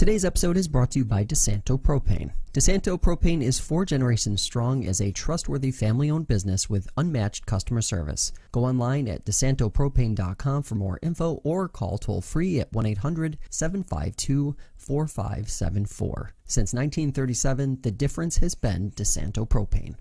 Today's episode is brought to you by DeSanto Propane. DeSanto Propane is 4 generations strong as a trustworthy family-owned business with unmatched customer service. Go online at DeSantoPropane.com for more info or call toll-free at 1-800-752-4574. Since 1937, the difference has been DeSanto Propane.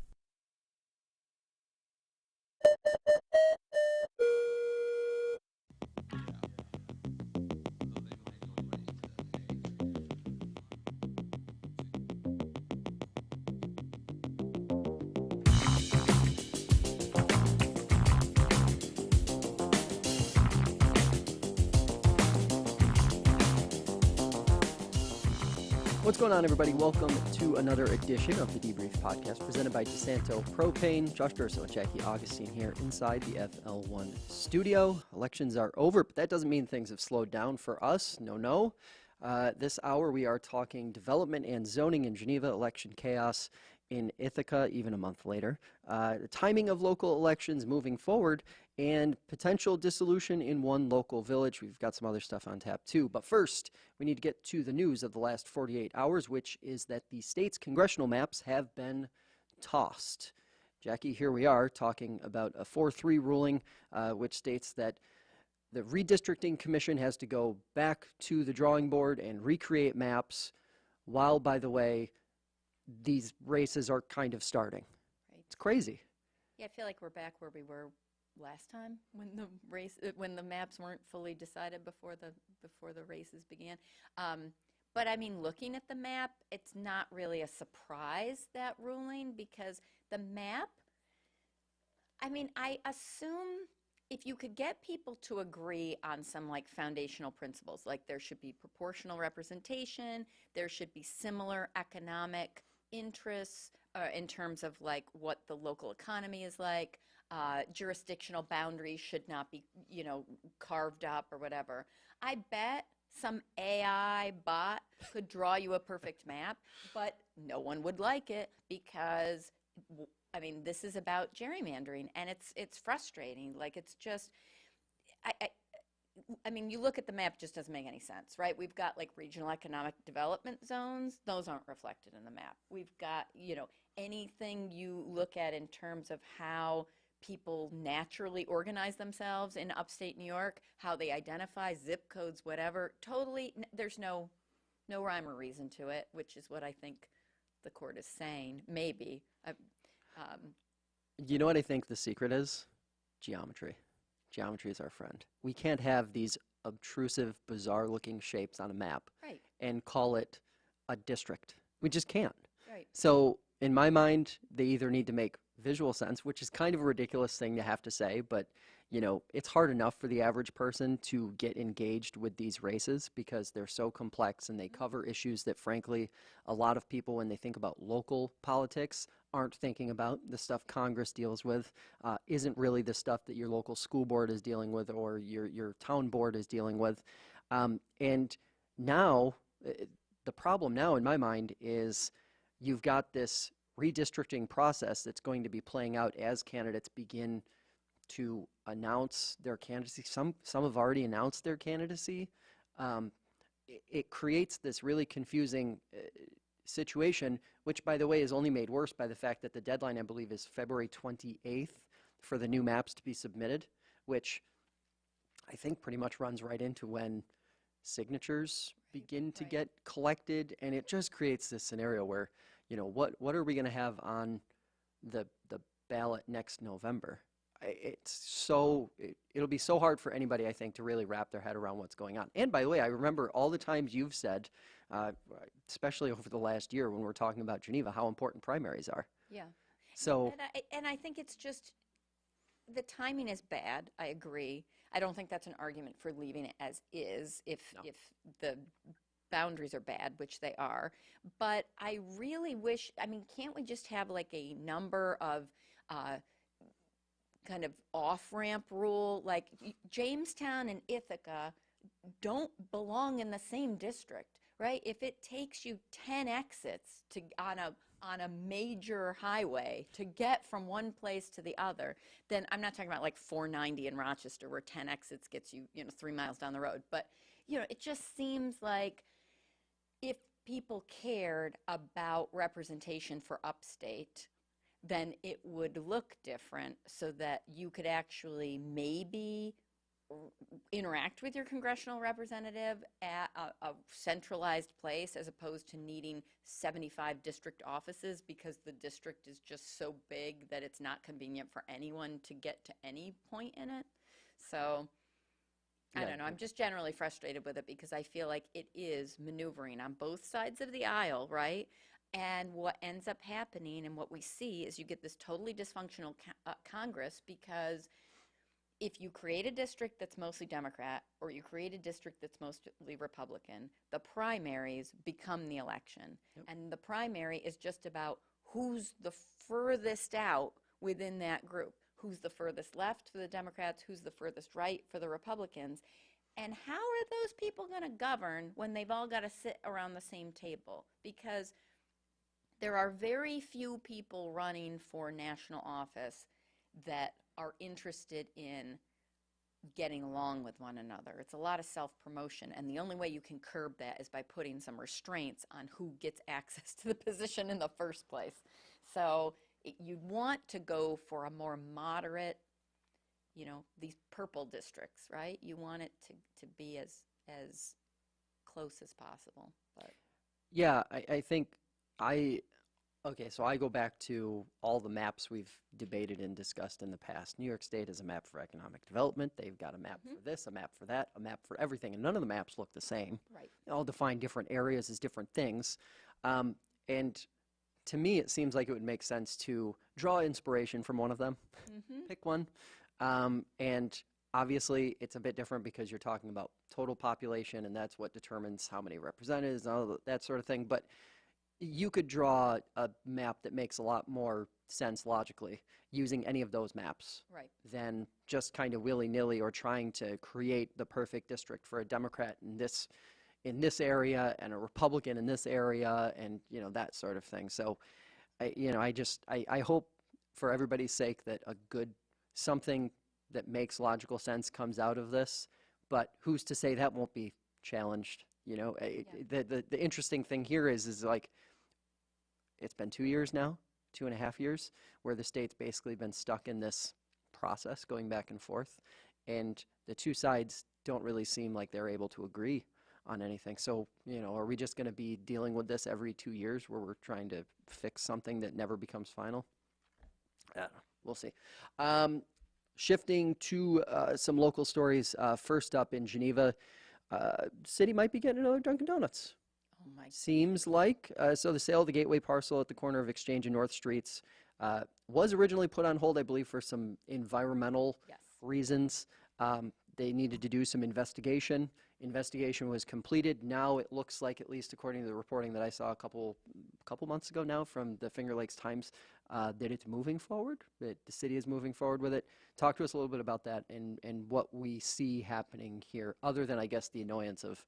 What's going on, everybody? Welcome to another edition of the Debrief Podcast presented by DeSanto Propane. Josh Durso and Jackie Augustine here inside the FL1 studio. Elections are over, but that doesn't mean things have slowed down for us. No. This hour we are talking development and zoning in Geneva, election chaos in Ithaca, even a month later, the timing of local elections moving forward, and potential dissolution in one local village. We've got some other stuff on tap too. But first, we need to get to the news of the last 48 hours, which is that the state's congressional maps have been tossed. Jackie, here we are talking about a 4-3 ruling, which states that the redistricting commission has to go back to the drawing board and recreate maps, while, by the way, these races are kind of starting. Right. It's crazy. Yeah, I feel like we're back where we were last time when the maps weren't fully decided before the races began. But I mean, looking at the map, it's not really a surprise, that ruling, because the map, I mean, I assume if you could get people to agree on some like foundational principles, like there should be proportional representation, there should be similar economic interests in terms of like what the local economy is like, jurisdictional boundaries should not be, carved up or whatever. I bet some AI bot could draw you a perfect map, but no one would like it because, I mean, this is about gerrymandering, and it's frustrating. Like, it's just, I mean, you look at the map, it just doesn't make any sense, right? We've got like regional economic development zones. Those aren't reflected in the map. We've got, anything you look at in terms of how people naturally organize themselves in upstate New York, how they identify zip codes, whatever, totally, there's no rhyme or reason to it, which is what I think the court is saying, maybe. You know what I think the secret is? Geometry. Geometry is our friend. We can't have these obtrusive, bizarre-looking shapes on a map and call it a district. We just can't. Right. So, in my mind, they either need to make visual sense, which is kind of a ridiculous thing to have to say, but, it's hard enough for the average person to get engaged with these races because they're so complex and they cover issues that, frankly, a lot of people, when they think about local politics, aren't thinking about. The stuff Congress deals with isn't really the stuff that your local school board is dealing with or your town board is dealing with. And now, the problem now in my mind is you've got this redistricting process that's going to be playing out as candidates begin to announce their candidacy. Some have already announced their candidacy. It creates this really confusing situation, which, by the way, is only made worse by the fact that the deadline, I believe, is February 28th for the new maps to be submitted, which I think pretty much runs right into when signatures begin to get collected, and it just creates this scenario where, what are we going to have on the ballot next November? It'll be so hard for anybody, I think, to really wrap their head around what's going on. And by the way, I remember all the times you've said, especially over the last year when we're talking about Geneva, how important primaries are. Yeah. So, and I think it's just, the timing is bad. I agree. I don't think that's an argument for leaving it as is if the boundaries are bad, which they are. But I really wish, can't we just have like a number of kind of off-ramp rule? Like Jamestown and Ithaca don't belong in the same district, right? If it takes you 10 exits on a major highway to get from one place to the other, then I'm not talking about like 490 in Rochester where 10 exits gets you, 3 miles down the road. But, it just seems like people cared about representation for upstate, then it would look different so that you could actually maybe interact with your congressional representative at a centralized place as opposed to needing 75 district offices because the district is just so big that it's not convenient for anyone to get to any point in it. So I Yeah. don't know. I'm just generally frustrated with it because I feel like it is maneuvering on both sides of the aisle, right? And what ends up happening and what we see is you get this totally dysfunctional Congress because if you create a district that's mostly Democrat or you create a district that's mostly Republican, the primaries become the election. Yep. And the primary is just about who's the furthest out within that group. Who's the furthest left for the Democrats, who's the furthest right for the Republicans. And how are those people going to govern when they've all got to sit around the same table? Because there are very few people running for national office that are interested in getting along with one another. It's a lot of self-promotion, and the only way you can curb that is by putting some restraints on who gets access to the position in the first place. So you'd want to go for a more moderate, you know, these purple districts, right? You want it to be as close as possible. But Yeah, I think okay, so I go back to all the maps we've debated and discussed in the past. New York State has a map for economic development. They've got a map for this, a map for that, a map for everything, and none of the maps look the same. right. They all define different areas as different things. And to me, it seems like it would make sense to draw inspiration from one of them, pick one. And obviously, it's a bit different because you're talking about total population, and that's what determines how many representatives and all that sort of thing. But you could draw a map that makes a lot more sense logically using any of those maps Right. than just kind of willy-nilly or trying to create the perfect district for a Democrat in this area and a Republican in this area and, you know, that sort of thing. So, I hope for everybody's sake that something that makes logical sense comes out of this, but who's to say that won't be challenged? You know, the interesting thing here is like, it's been 2 years now, 2.5 years, where the state's basically been stuck in this process going back and forth, and the two sides don't really seem like they're able to agree on anything. So, you know, are we just going to be dealing with this every 2 years where we're trying to fix something that never becomes final? I don't know. We'll see. Shifting to some local stories. First up in Geneva, city might be getting another Dunkin' Donuts. Oh my. Seems like. So the sale of the Gateway parcel at the corner of Exchange and North Streets was originally put on hold, I believe, for some environmental Yes. reasons. They needed to do some investigation. Investigation was completed. Now it looks like, at least according to the reporting that I saw a couple months ago now from the Finger Lakes Times, that it's moving forward, that the city is moving forward with it. Talk to us a little bit about that and what we see happening here, other than, I guess, the annoyance of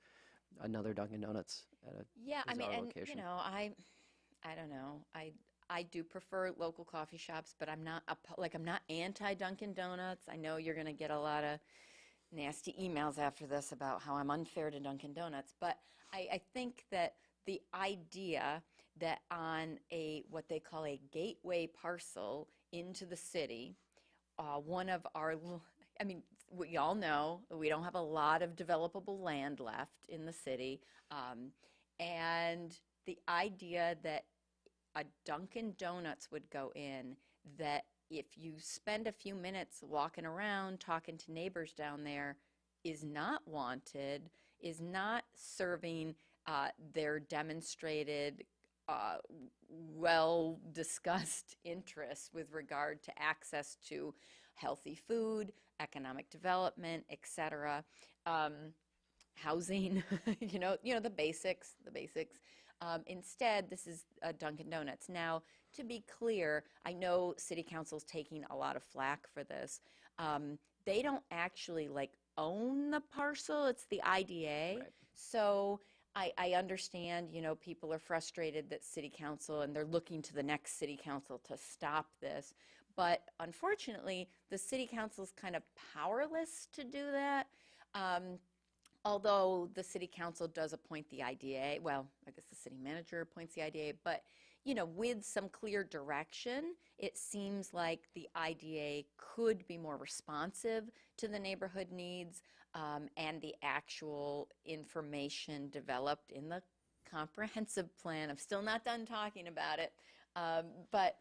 another Dunkin' Donuts at a Yeah, I mean, bizarre and location. you know, I don't know. I do prefer local coffee shops, but I'm not I'm not anti Dunkin' Donuts. I know you're going to get a lot of nasty emails after this about how I'm unfair to Dunkin' Donuts, but I think that the idea that on what they call a gateway parcel into the city, one of our, I mean, we all know we don't have a lot of developable land left in the city, and the idea that a Dunkin' Donuts would go in, that if you spend a few minutes walking around talking to neighbors down there, is not wanted, is not serving their demonstrated well-discussed interests with regard to access to healthy food, economic development, etc., housing, you know the basics. Instead, this is Dunkin' Donuts. Now, to be clear, I know City Council's taking a lot of flack for this. They don't actually own the parcel; it's the IDA. Right. So I understand, people are frustrated that City Council, and they're looking to the next City Council to stop this. But unfortunately, the City Council's kind of powerless to do that. Although the city council does appoint the IDA, well, I guess the city manager appoints the IDA, but, with some clear direction, it seems like the IDA could be more responsive to the neighborhood needs, and the actual information developed in the comprehensive plan. I'm still not done talking about it, but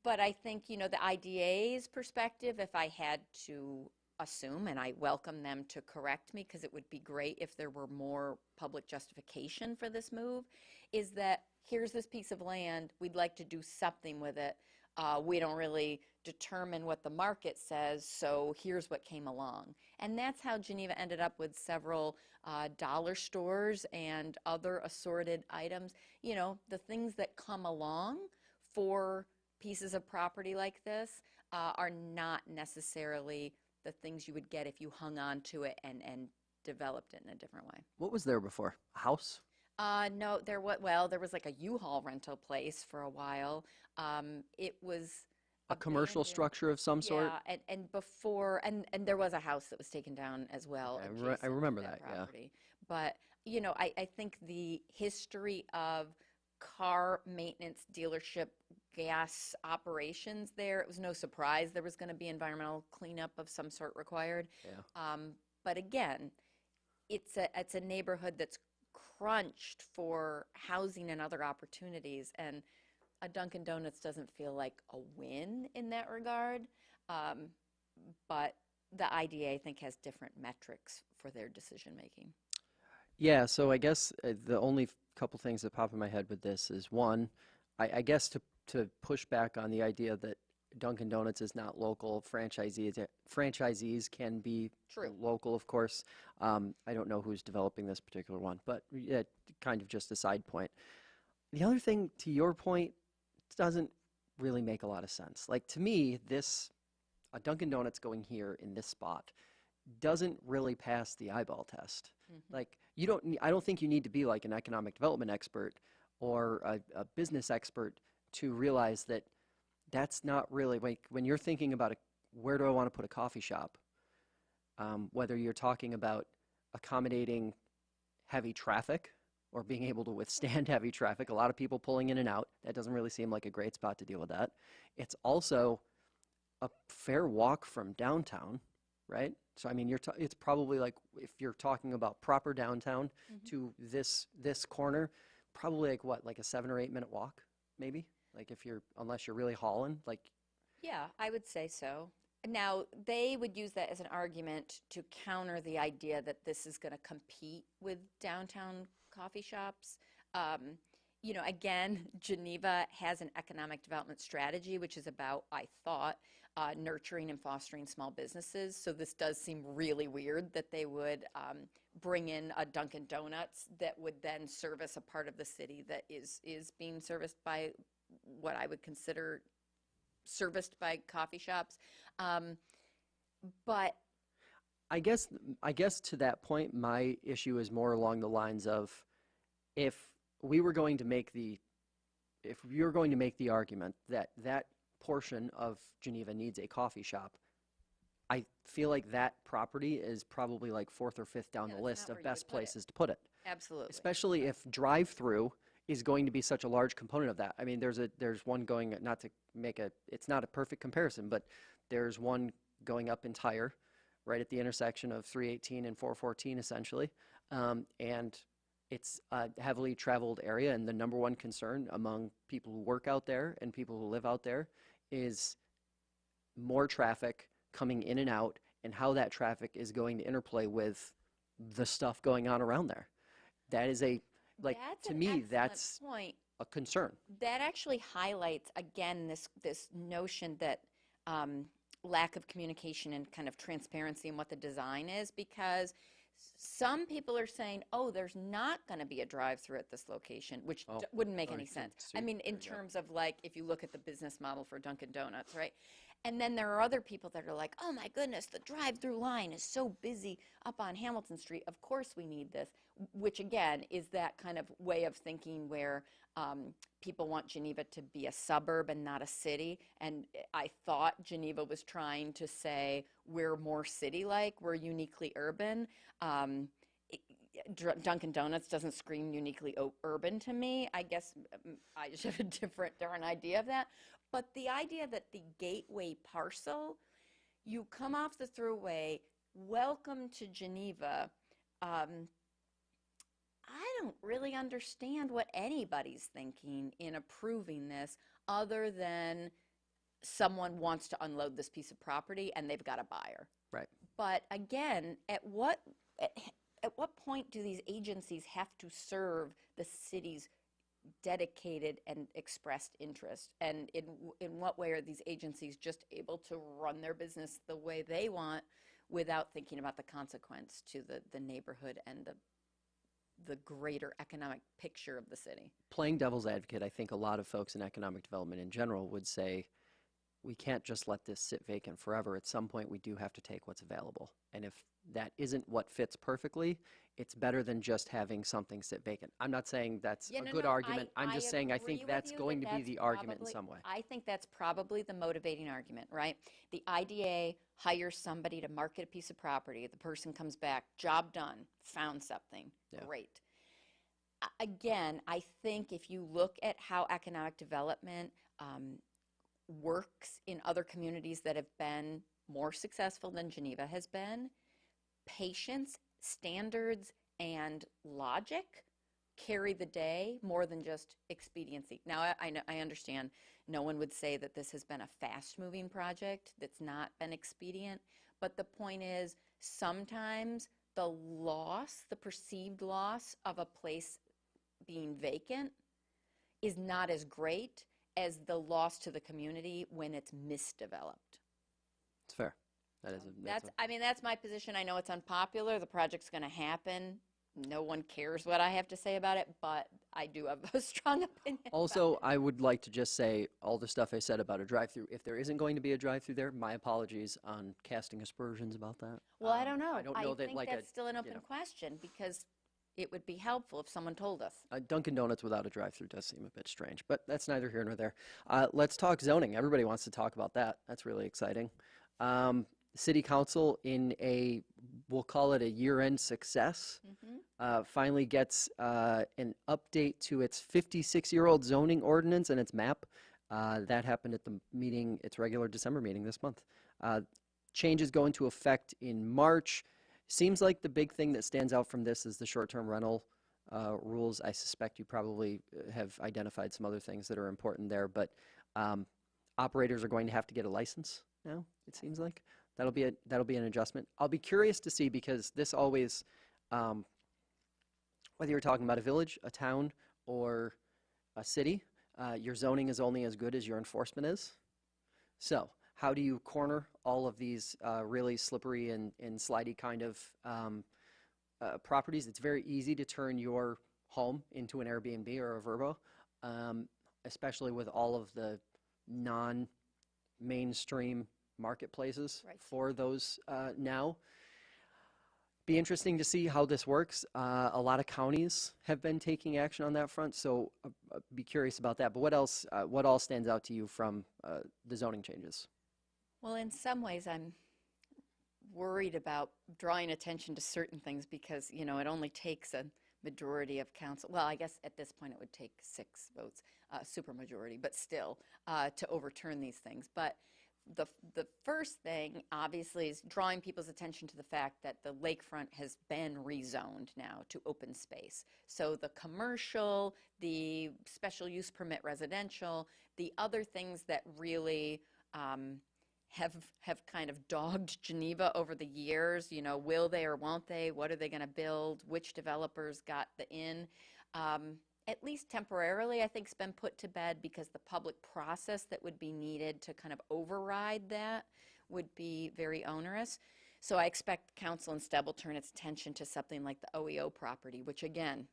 I think, the IDA's perspective, if I had to assume, and I welcome them to correct me because it would be great if there were more public justification for this move, is that here's this piece of land, we'd like to do something with it. We don't really determine what the market says, so here's what came along. And that's how Geneva ended up with several dollar stores and other assorted items. The things that come along for pieces of property like this are not necessarily the things you would get if you hung on to it and developed it in a different way. What was there before? A house? No, there was like a U-Haul rental place for a while. It was A commercial abandoned. structure of some sort? Yeah, and before, and there was a house that was taken down as well. I adjacent to remember that, yeah. property. But, I think the history of car maintenance dealership gas operations there, it was no surprise there was going to be environmental cleanup of some sort required. Yeah. But again, it's a neighborhood that's crunched for housing and other opportunities, and a Dunkin' Donuts doesn't feel like a win in that regard. But the IDA, I think, has different metrics for their decision making. Yeah, so I guess the only couple things that pop in my head with this is one, I guess to push back on the idea that Dunkin' Donuts is not local. Franchisees can be True. local, of course. I don't know who's developing this particular one, but yeah, kind of just a side point. The other thing, to your point, doesn't really make a lot of sense. Like, to me, a Dunkin' Donuts going here in this spot doesn't really pass the eyeball test. Like, I don't think you need to be like an economic development expert or a business expert to realize that that's not really, like, when you're thinking about where do I want to put a coffee shop, whether you're talking about accommodating heavy traffic or being able to withstand heavy traffic, a lot of people pulling in and out, that doesn't really seem like a great spot to deal with that. It's also a fair walk from downtown, right? So, I mean, it's probably like, if you're talking about proper downtown to this corner, probably like what, like a 7 or 8 minute walk, maybe? Like, unless you're really hauling, like. Yeah, I would say so. Now, they would use that as an argument to counter the idea that this is going to compete with downtown coffee shops. Again, Geneva has an economic development strategy, which is about, I thought, nurturing and fostering small businesses. So this does seem really weird that they would bring in a Dunkin' Donuts that would then service a part of the city that is being serviced by what I would consider serviced by coffee shops. But I guess to that point, my issue is more along the lines of, if you're going to make the argument that portion of Geneva needs a coffee shop, I feel like that property is probably like 4th or 5th down the list of best places to put it. Absolutely. Especially if drive-through is going to be such a large component of that. I mean, there's one going, not to make it's not a perfect comparison, but there's one going up in Tyre, right at the intersection of 318 and 414, essentially. And it's a heavily traveled area, and the number one concern among people who work out there and people who live out there is more traffic coming in and out, and how that traffic is going to interplay with the stuff going on around there. That is That's to an me, excellent that's point. a concern. That actually highlights, again, this notion that lack of communication and kind of transparency in what the design is, because some people are saying, oh, there's not going to be a drive-through at this location, which wouldn't make any sense. I mean, in terms of, like, if you look at the business model for Dunkin' Donuts, right? And then there are other people that are like, oh my goodness, the drive-through line is so busy up on Hamilton Street. Of course we need this, which again is that kind of way of thinking where people want Geneva to be a suburb and not a city. And I thought Geneva was trying to say we're more city-like, we're uniquely urban. Dunkin' Donuts doesn't scream uniquely urban to me. I guess I just have a different idea of that. But the idea that the gateway parcel, you come off the thruway, welcome to Geneva. I don't really understand what anybody's thinking in approving this other than someone wants to unload this piece of property and they've got a buyer. Right. But again, at what point do these agencies have to serve the city's dedicated and expressed interest? And in what way are these agencies just able to run their business the way they want without thinking about the consequence to the neighborhood and the greater economic picture of the city? Playing devil's advocate, I think a lot of folks in economic development in general would say, we can't just let this sit vacant forever. At some point, we do have to take what's available. And if that isn't what fits perfectly, it's better than just having something sit vacant. I'm not saying that's a good argument. I'm just saying I think that's going to be the argument in some way. I think that's probably the motivating argument, right? The IDA hires somebody to market a piece of property. The person comes back, job done, found something. Yeah. Great. Again, I think if you look at how economic development works in other communities that have been more successful than Geneva has been, patience, standards, and logic carry the day more than just expediency. Now, I understand no one would say that this has been a fast-moving project that's not been expedient, but the point is sometimes the perceived loss of a place being vacant is not as great as the loss to the community when it's misdeveloped. It's fair. That's my position. I know it's unpopular. The project's going to happen. No one cares what I have to say about it, but I do have a strong opinion. Also, I would like to just say all the stuff I said about a drive-through. If there isn't going to be a drive-through there, my apologies on casting aspersions about that. Well, I don't know. I don't know that think that's still an open question because it would be helpful if someone told us. Dunkin' Donuts without a drive-through does seem a bit strange, but that's neither here nor there. Let's talk zoning. Everybody wants to talk about that. That's really exciting. City Council we'll call it a year-end success, finally gets an update to its 56-year-old zoning ordinance and its map. That happened at the meeting, its regular December meeting this month. Changes go into effect in March. Seems like the big thing that stands out from this is the short-term rental rules. I suspect you probably have identified some other things that are important there, but operators are going to have to get a license now, it seems like. That'll be an adjustment. I'll be curious to see, because this always, whether you're talking about a village, a town, or a city, your zoning is only as good as your enforcement is. So how do you corner all of these really slippery and slidey kind of properties? It's very easy to turn your home into an Airbnb or a Vrbo, especially with all of the non-mainstream marketplaces for those now. Be interesting to see how this works. A lot of counties have been taking action on that front, so be curious about that. But what else? What all stands out to you from the zoning changes? Well, in some ways, I'm worried about drawing attention to certain things because, it only takes a majority of council. Well, I guess at this point it would take 6 votes, supermajority, but still, to overturn these things. But the first thing, obviously, is drawing people's attention to the fact that the lakefront has been rezoned now to open space. So the commercial, the special use permit residential, the other things that really have kind of dogged Geneva over the years, will they or won't they? What are they going to build? Which developers got the in? At least temporarily, I think, has been put to bed because the public process that would be needed to kind of override that would be very onerous. So I expect council instead will turn its attention to something like the OEO property, which again,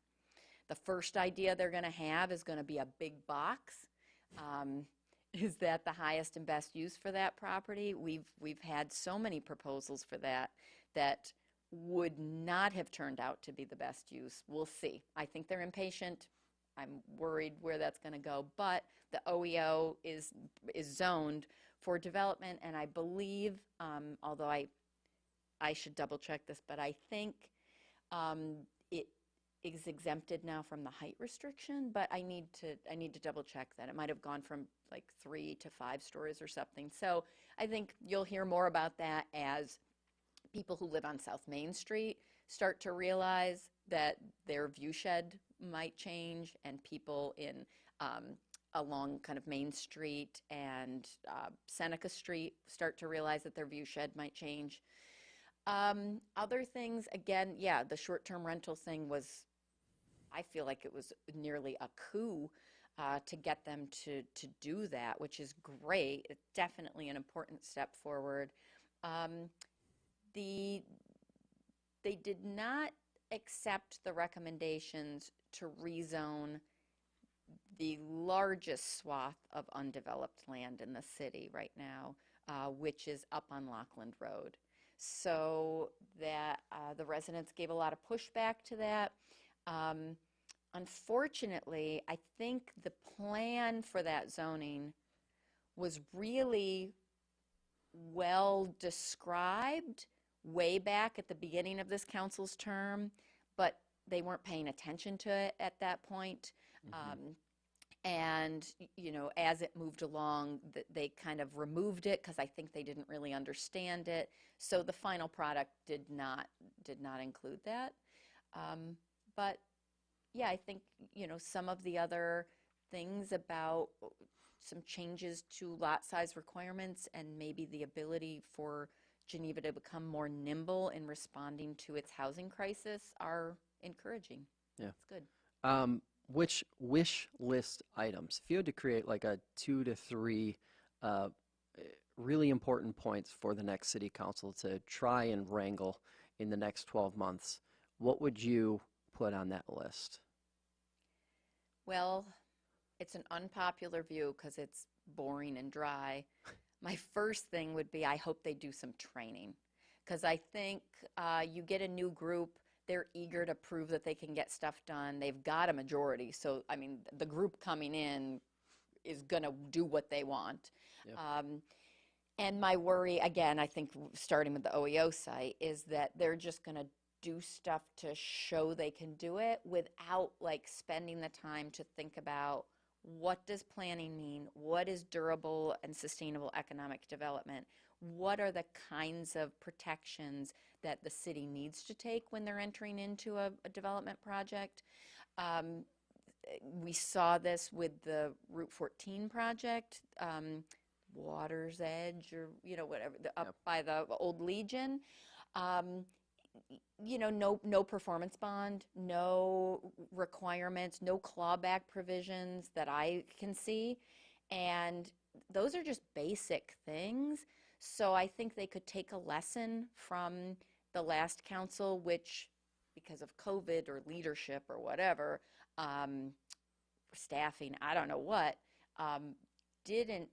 the first idea they're going to have is going to be a big box. Is that the highest and best use for that property? We've had so many proposals for that would not have turned out to be the best use. We'll see. I think they're impatient. I'm worried where that's going to go, but the OEO is zoned for development, and I believe, although I should double check this, but I think it is exempted now from the height restriction, but I need to double check that. It might have gone from like 3 to 5 stories or something. So I think you'll hear more about that as people who live on South Main Street start to realize that their view shed might change, and people in along kind of Main Street and Seneca Street start to realize that their view shed might change. Other things, again, yeah, the short-term rental thing was, I feel like it was nearly a coup to get them to do that, which is great. It's definitely an important step forward. They did not accept the recommendations to rezone the largest swath of undeveloped land in the city right now, which is up on Lockland Road. So that the residents gave a lot of pushback to that. Unfortunately, I think the plan for that zoning was really well described way back at the beginning of this council's term, but they weren't paying attention to it at that point. And, you know, as it moved along, they kind of removed it because I think they didn't really understand it. So the final product did not include that. But yeah, I think, you know, some of the other things about some changes to lot size requirements and maybe the ability for Geneva to become more nimble in responding to its housing crisis are encouraging. Yeah. It's good. Which wish list items, if you had to create like a 2 to 3 really important points for the next city council to try and wrangle in the next 12 months, what would you put on that list? Well, it's an unpopular view because it's boring and dry. My first thing would be I hope they do some training, because I think you get a new group, they're eager to prove that they can get stuff done. They've got a majority. So, I mean, the group coming in is going to do what they want. Yep. And my worry, again, I think starting with the OEO site, is that they're just going to do stuff to show they can do it without like spending the time to think about what does planning mean, what is durable and sustainable economic development, what are the kinds of protections that the city needs to take when they're entering into a development project. We saw this with the Route 14 project, Water's Edge, or, you know, whatever, up by the old Legion. You know, no performance bond, no requirements, no clawback provisions that I can see. And those are just basic things. So I think they could take a lesson from the last council, which, because of COVID or leadership or whatever, staffing, I don't know what, didn't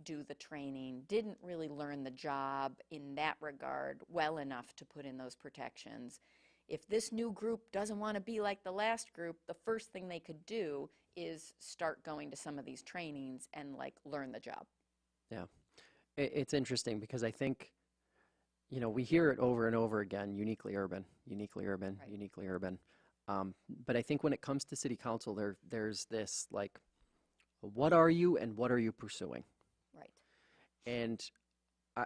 do the training, didn't really learn the job in that regard well enough to put in those protections. If this new group doesn't want to be like the last group, the first thing they could do is start going to some of these trainings and like learn the job. Yeah. It's interesting because I think, you know, we hear it over and over again, uniquely urban, uniquely urban, right. Uniquely urban. But I think when it comes to city council, there's this like, what are you and what are you pursuing? Right. And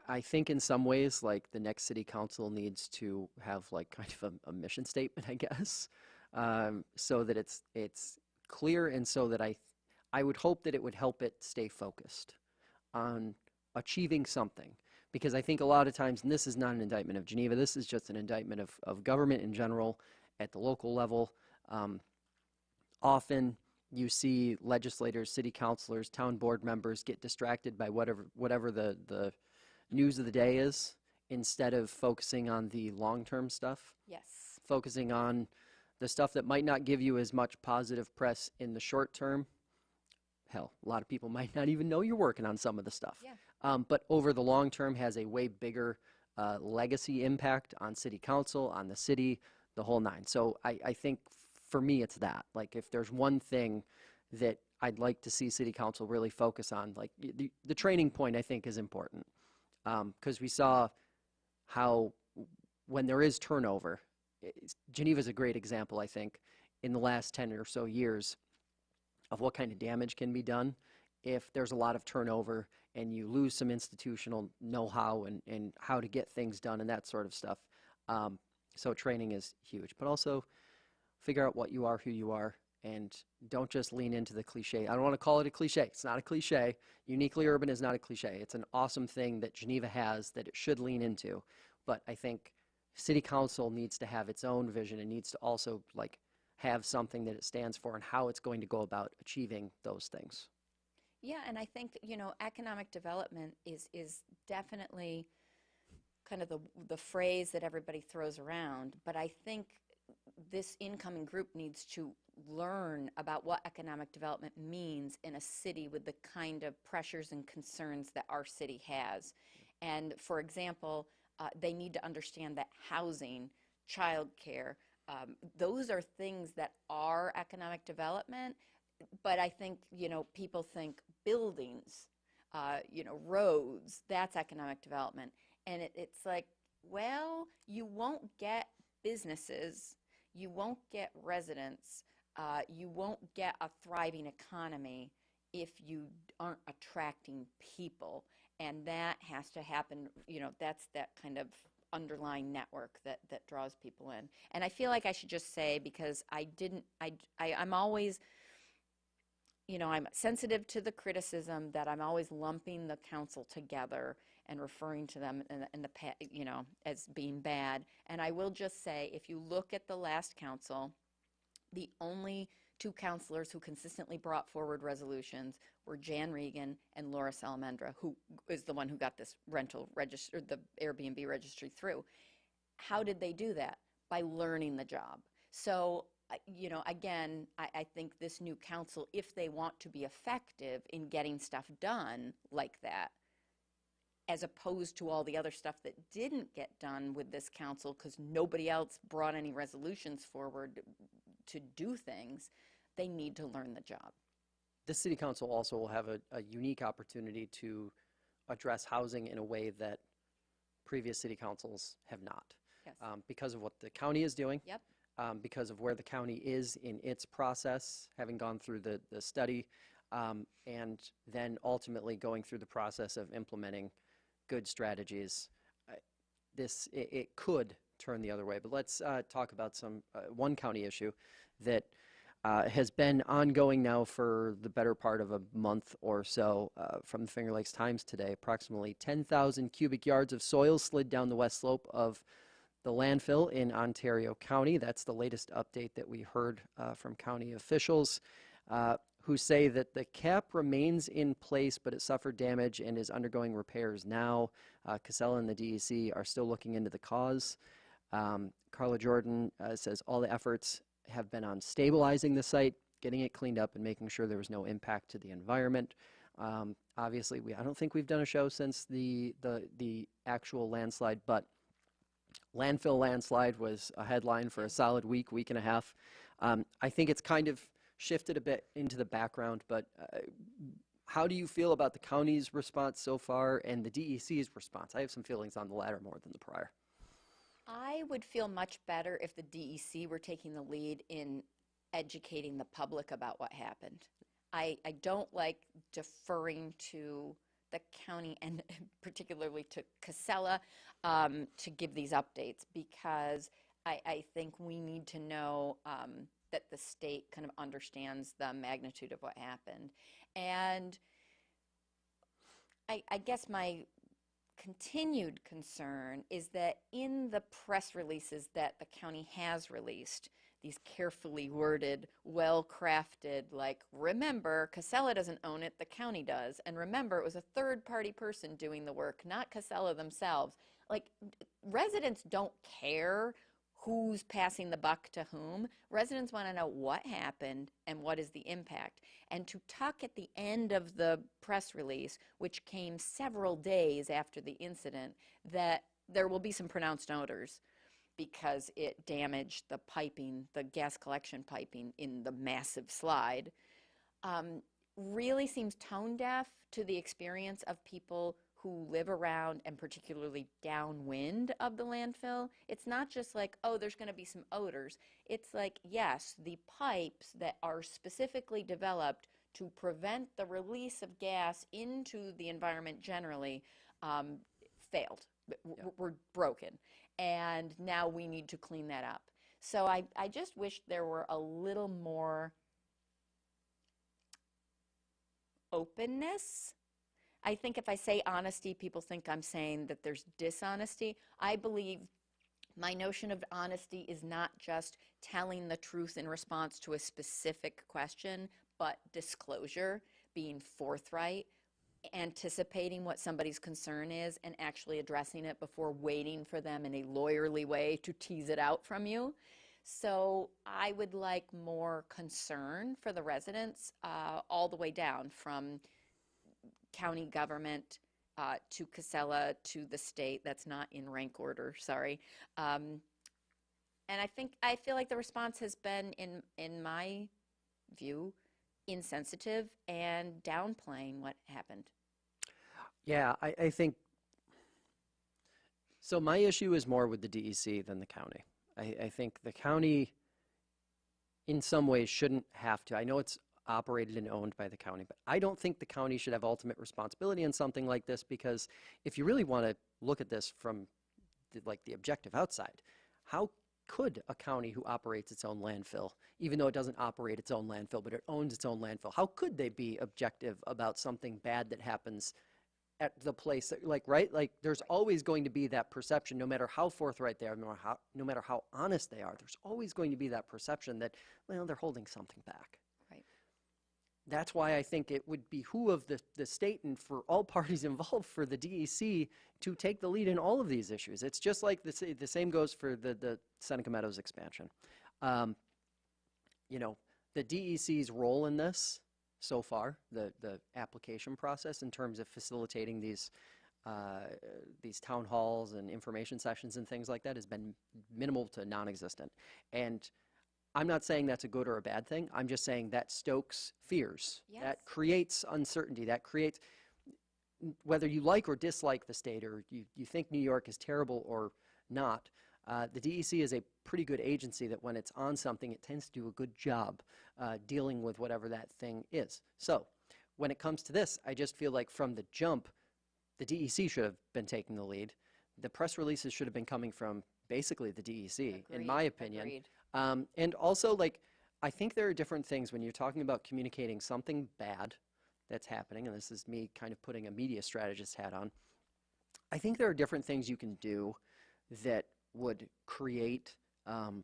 I think in some ways, like the next city council needs to have like kind of a mission statement, I guess, so that it's clear, and so that I would hope that it would help it stay focused on achieving something. Because I think a lot of times, and this is not an indictment of Geneva, this is just an indictment of government in general at the local level. Often you see legislators, city councilors, town board members get distracted by whatever the news of the day is, instead of focusing on the long-term stuff. Yes. Focusing on the stuff that might not give you as much positive press in the short term. Hell, a lot of people might not even know you're working on some of the stuff. Yeah. But over the long term has a way bigger legacy impact on city council, on the city, the whole nine. So I think for me it's that. Like if there's one thing that I'd like to see city council really focus on, like the training point I think is important. Because we saw how when there is turnover, Geneva is a great example, I think, in the last 10 or so years of what kind of damage can be done if there's a lot of turnover and you lose some institutional know-how and how to get things done and that sort of stuff. So training is huge, but also figure out what you are, who you are, and don't just lean into the cliche. I don't want to call it a cliche. It's not a cliche. Uniquely urban is not a cliche. It's an awesome thing that Geneva has that it should lean into. But I think city council needs to have its own vision and needs to also like have something that it stands for and how it's going to go about achieving those things. Yeah, and I think, economic development is definitely kind of the phrase that everybody throws around, but I think this incoming group needs to learn about what economic development means in a city with the kind of pressures and concerns that our city has. And for example, they need to understand that housing, childcare, those are things that are economic development, but I think, people think buildings, roads, that's economic development. And it's like, well, you won't get businesses, you won't get residents, you won't get a thriving economy if you aren't attracting people. And that has to happen, that's that kind of underlying network that draws people in. And I feel like I should just say, because I'm always, I'm sensitive to the criticism that I'm always lumping the council together and referring to them as being bad. And I will just say, if you look at the last council, the only two councilors who consistently brought forward resolutions were Jan Regan and Laura Salamandra, who is the one who got this rental register, the Airbnb registry through. How did they do that? By learning the job. So, again, I think this new council, if they want to be effective in getting stuff done like that, as opposed to all the other stuff that didn't get done with this council because nobody else brought any resolutions forward to do things, they need to learn the job. The city council also will have a unique opportunity to address housing in a way that previous city councils have not. Yes. Because of what the county is doing. Yep. Because of where the county is in its process, having gone through the study, and then ultimately going through the process of implementing good strategies. It could turn the other way, but let's talk about one county issue that has been ongoing now for the better part of a month or so. From the Finger Lakes Times today, approximately 10,000 cubic yards of soil slid down the west slope of the landfill in Ontario County. That's the latest update that we heard from county officials, who say that the cap remains in place, but it suffered damage and is undergoing repairs now. Casella and the DEC are still looking into the cause. Carla Jordan says all the efforts have been on stabilizing the site, getting it cleaned up, and making sure there was no impact to the environment. Obviously, I don't think we've done a show since the actual landslide, but landfill landslide was a headline for a solid week and a half. I think it's kind of shifted a bit into the background, but how do you feel about the county's response so far and the DEC's response? I have some feelings on the latter more than the prior. I would feel much better if the DEC were taking the lead in educating the public about what happened. I don't like deferring to the county and particularly to Casella to give these updates, because I think we need to know that the state kind of understands the magnitude of what happened. And I guess my continued concern is that in the press releases that the county has released, these carefully worded, well-crafted, like, remember, Casella doesn't own it, the county does. And remember, it was a third-party person doing the work, not Casella themselves. Like, residents don't care who's passing the buck to whom. Residents want to know what happened and what is the impact. And to tuck at the end of the press release, which came several days after the incident, that there will be some pronounced odors because it damaged the piping, the gas collection piping in the massive slide, really seems tone deaf to the experience of people who live around and particularly downwind of the landfill, it's not just like, oh, there's going to be some odors. It's like, yes, the pipes that are specifically developed to prevent the release of gas into the environment generally failed, were broken. And now we need to clean that up. So I just wish there were a little more openness. I think if I say honesty, people think I'm saying that there's dishonesty. I believe my notion of honesty is not just telling the truth in response to a specific question, but disclosure, being forthright, anticipating what somebody's concern is and actually addressing it before waiting for them in a lawyerly way to tease it out from you. So I would like more concern for the residents all the way down from county government to Casella to the state. That's not in rank order, sorry. And I feel like the response has been, in my view, insensitive and downplaying what happened. Yeah, I think, so my issue is more with the DEC than the county. I think the county, in some ways, shouldn't have to. I know it's operated and owned by the county, but I don't think the county should have ultimate responsibility in something like this, because if you really want to look at this from the objective outside, how could a county who operates its own landfill, even though it doesn't operate its own landfill, but it owns its own landfill, how could they be objective about something bad that happens at the place that, right? There's always going to be that perception, no matter how forthright they are, no matter how honest they are, there's always going to be that perception that, well, they're holding something back. Right. That's why I think it would behoove the state and for all parties involved, for the DEC to take the lead in all of these issues. It's just like the same goes for the Seneca Meadows expansion. You know, the DEC's role in this so far, the application process in terms of facilitating these town halls and information sessions and things like that has been minimal to non-existent. And I'm not saying that's a good or a bad thing. I'm just saying that stokes fears. Yes. That creates uncertainty. That creates, whether you like or dislike the state, or you think New York is terrible or not, the DEC is a pretty good agency that when it's on something, it tends to do a good job dealing with whatever that thing is. So when it comes to this, I just feel like from the jump, the DEC should have been taking the lead. The press releases should have been coming from basically the DEC, in my opinion. Agreed. And also, I think there are different things when you're talking about communicating something bad that's happening, and this is me kind of putting a media strategist hat on. I think there are different things you can do that would create, that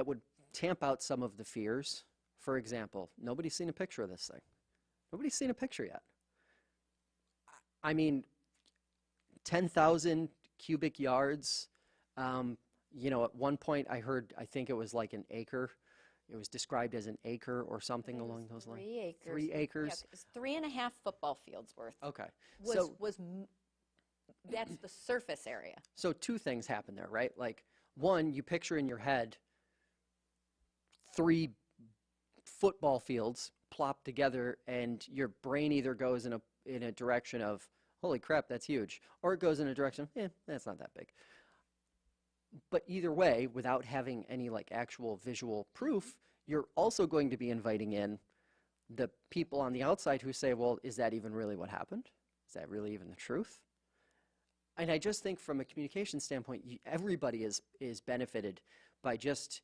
would tamp out some of the fears. For example, nobody's seen a picture of this thing. Nobody's seen a picture yet. I mean, 10,000 cubic yards. You know, at one point I think it was like an acre. It was described as an acre or something along those lines. 3 acres. 3 acres. Yeah, it's 3.5 football fields worth. Okay. That's the surface area. So two things happen there, right? One, you picture in your head 3 football fields plopped together, and your brain either goes in a direction of, holy crap, that's huge, or it goes in a direction, that's not that big. But either way, without having any actual visual proof, you're also going to be inviting in the people on the outside who say, well, is that even really what happened? Is that really even the truth? And I just think from a communication standpoint, everybody is benefited by just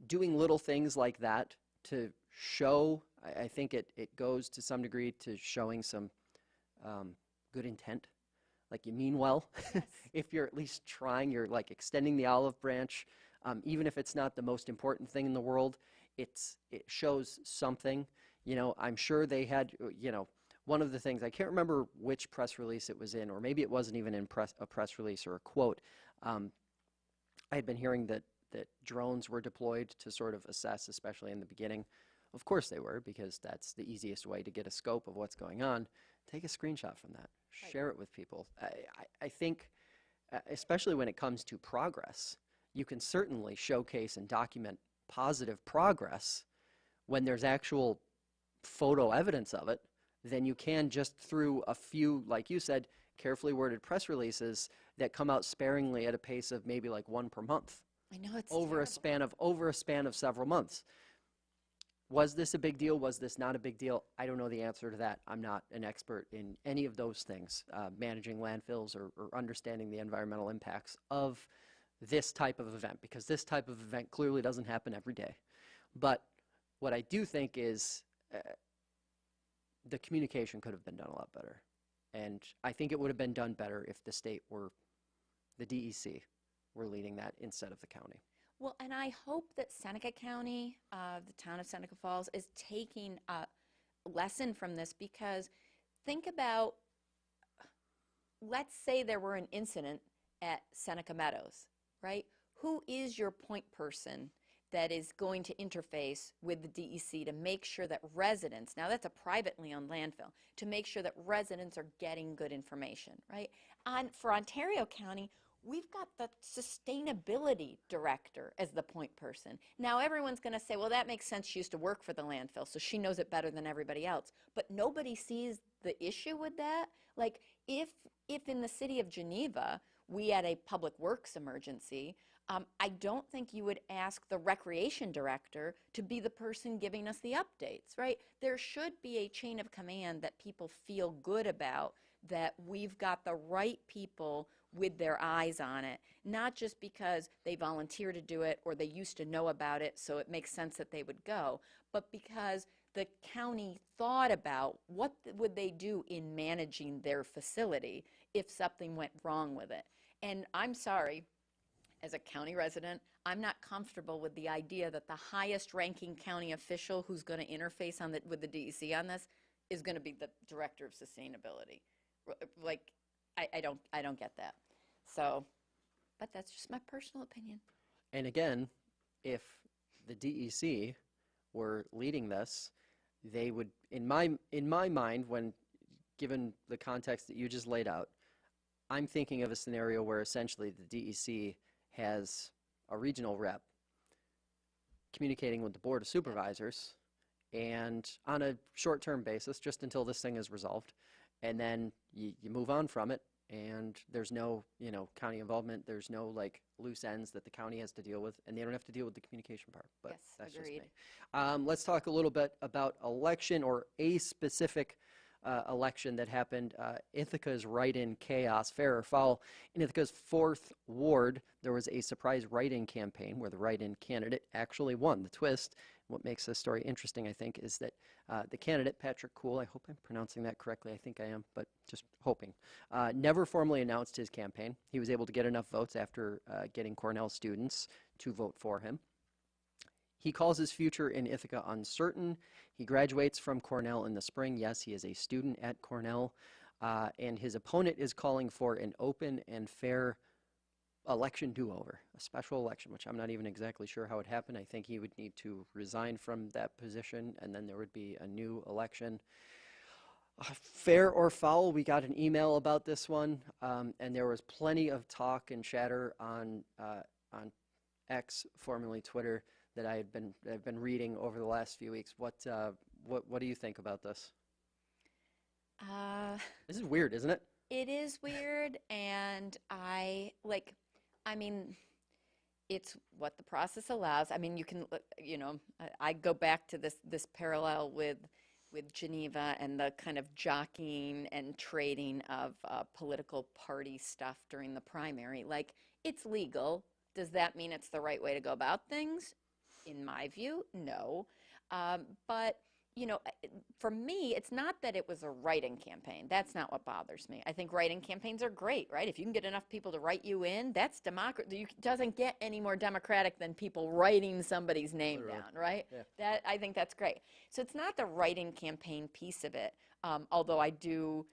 doing little things like that to show. I think it goes to some degree to showing some good intent. You mean well. Yes. If you're at least trying, you're extending the olive branch, even if it's not the most important thing in the world, it shows something. You know, I'm sure they had, one of the things, I can't remember which press release it was in, or maybe it wasn't even in a press release or a quote. I had been hearing that drones were deployed to sort of assess, especially in the beginning. Of course they were, because that's the easiest way to get a scope of what's going on. Take a screenshot from that. Share it with people. I think, especially when it comes to progress, you can certainly showcase and document positive progress when there's actual photo evidence of it, than you can just through a few, like you said, carefully worded press releases that come out sparingly at a pace of maybe like one per month I know it's over terrible. a span of several months. Was this a big deal? Was this not a big deal? I don't know the answer to that. I'm not an expert in any of those things, managing landfills or understanding the environmental impacts of this type of event, because this type of event clearly doesn't happen every day. But what I do think is the communication could have been done a lot better. And I think it would have been done better if the state were, the DEC were leading that instead of the county. Well, and I hope that Seneca County, the town of Seneca Falls, is taking a lesson from this, because think about, let's say there were an incident at Seneca Meadows, right? Who is your point person that is going to interface with the DEC to make sure that residents, now that's a privately owned landfill, to make sure that residents are getting good information, right? For Ontario County, we've got the sustainability director as the point person. Now everyone's going to say, well, that makes sense. She used to work for the landfill, so she knows it better than everybody else. But nobody sees the issue with that. Like if in the city of Geneva, we had a public works emergency, I don't think you would ask the recreation director to be the person giving us the updates, right? There should be a chain of command that people feel good about, that we've got the right people with their eyes on it, not just because they volunteer to do it or they used to know about it, so it makes sense that they would go, but because the county thought about what would they do in managing their facility if something went wrong with it. And I'm sorry, as a county resident, I'm not comfortable with the idea that the highest ranking county official who's going to interface with the DEC on this is going to be the director of sustainability. Like, I don't get that. So, but that's just my personal opinion. And again, if the DEC were leading this, they would, in my mind, when given the context that you just laid out, I'm thinking of a scenario where essentially the DEC has a regional rep communicating with the Board of Supervisors, and on a short-term basis, just until this thing is resolved, and then you move on from it, and there's no, county involvement, there's no like loose ends that the county has to deal with, and they don't have to deal with the communication part. But Yes, that's agreed. just me. Let's talk a little bit about election, or a specific election that happened. Ithaca's write-in chaos, fair or foul. In Ithaca's 4th ward, there was a surprise write-in campaign where the write-in candidate actually won. The twist, what makes this story interesting, I think, is that the candidate, Patrick Cool, I hope I'm pronouncing that correctly, I think I am, but just hoping, never formally announced his campaign. He was able to get enough votes after getting Cornell students to vote for him. He calls his future in Ithaca uncertain. He graduates from Cornell in the spring. Yes, he is a student at Cornell. And his opponent is calling for an open and fair election do-over, a special election, which I'm not even exactly sure how it happened. I think he would need to resign from that position, and then there would be a new election. Fair or foul, we got an email about this one, and there was plenty of talk and chatter on X, formerly Twitter, that I've been reading over the last few weeks. What do you think about this? This is weird, isn't it? It is weird, and I mean, it's what the process allows. I mean, you can, I go back to this parallel with Geneva and the kind of jockeying and trading of political party stuff during the primary. Like, it's legal. Does that mean it's the right way to go about things? In my view, no. But, for me, it's not that it was a write-in campaign. That's not what bothers me. I think write-in campaigns are great, right? If you can get enough people to write you in, that's democracy. It doesn't get any more democratic than people writing somebody's name Literally. down, right? Yeah. I think that's great. So it's not the write-in campaign piece of it, although I do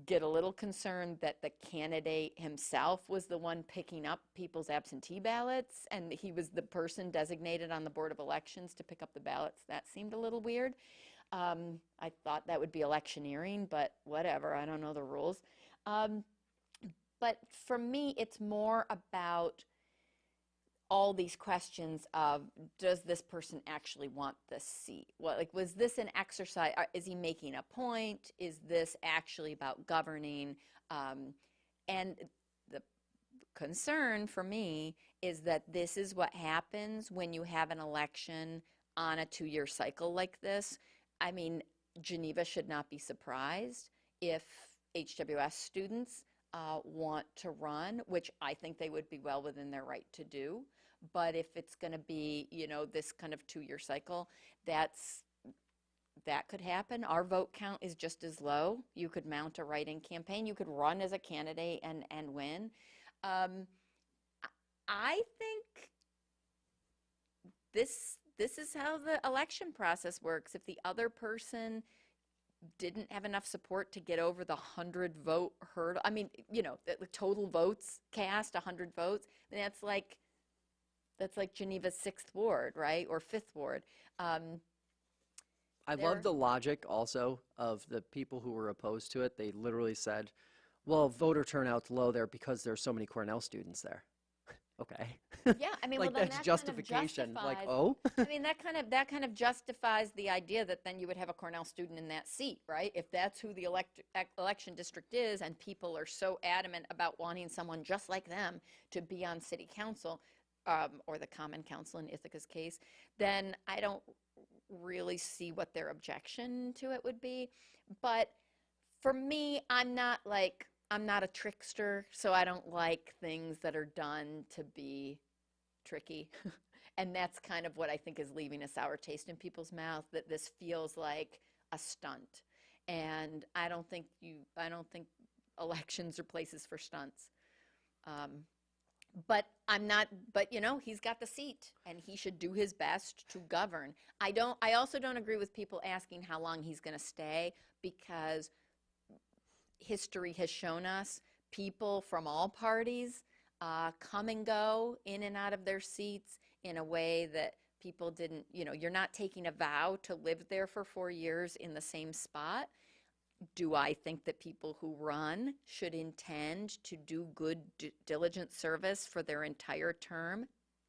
get a little concerned that the candidate himself was the one picking up people's absentee ballots, and he was the person designated on the Board of Elections to pick up the ballots. That seemed a little weird. I thought that would be electioneering, but whatever, I don't know the rules. But for me, it's more about all these questions of, does this person actually want this seat? What, like, was this an exercise? Is he making a point? Is this actually about governing? And the concern for me is that this is what happens when you have an election on a 2-year cycle like this. I mean, Geneva should not be surprised if HWS students want to run, which I think they would be well within their right to do. But if it's going to be, you know, this kind of 2-year cycle, that could happen. Our vote count is just as low. You could mount a write-in campaign. You could run as a candidate and win. I think this is how the election process works. If the other person didn't have enough support to get over the 100-vote hurdle, I mean, you know, the total votes cast, 100 votes, then that's like Geneva's 6th ward, right, or 5th ward. I love the logic also of the people who were opposed to it. They literally said, well, voter turnout's low there because there's so many Cornell students there. Okay. Yeah, I mean, like, well, then that's that justification. Kind of like, oh? I mean, that kind of justifies the idea that then you would have a Cornell student in that seat, right? If that's who the election district is, and people are so adamant about wanting someone just like them to be on city council, or the common council in Ithaca's case, then I don't really see what their objection to it would be. But for me, I'm not a trickster, so I don't like things that are done to be tricky. And that's kind of what I think is leaving a sour taste in people's mouth, that this feels like a stunt. And I don't think elections are places for stunts. But you know, he's got the seat and he should do his best to govern. I also don't agree with people asking how long he's going to stay, because history has shown us people from all parties come and go in and out of their seats in a way that people didn't, you know, you're not taking a vow to live there for 4 years in the same spot. Do I think that people who run should intend to do good, diligent service for their entire term?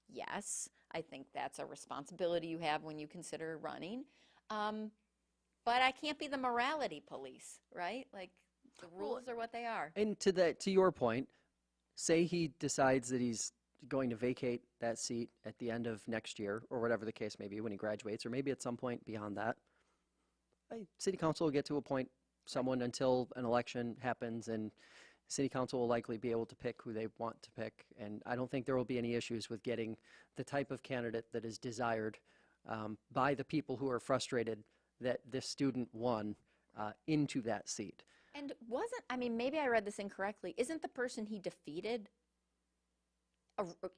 Yes, I think that's a responsibility you have when you consider running. But I can't be the morality police, right? Like, the rules are what they are. And to your point, say he decides that he's going to vacate that seat at the end of next year, or whatever the case may be, when he graduates, or maybe at some point beyond that. City council will get to appoint someone until an election happens, and city council will likely be able to pick who they want to pick. And I don't think there will be any issues with getting the type of candidate that is desired by the people who are frustrated that this student won into that seat. And I mean, maybe I read this incorrectly. Isn't the person he defeated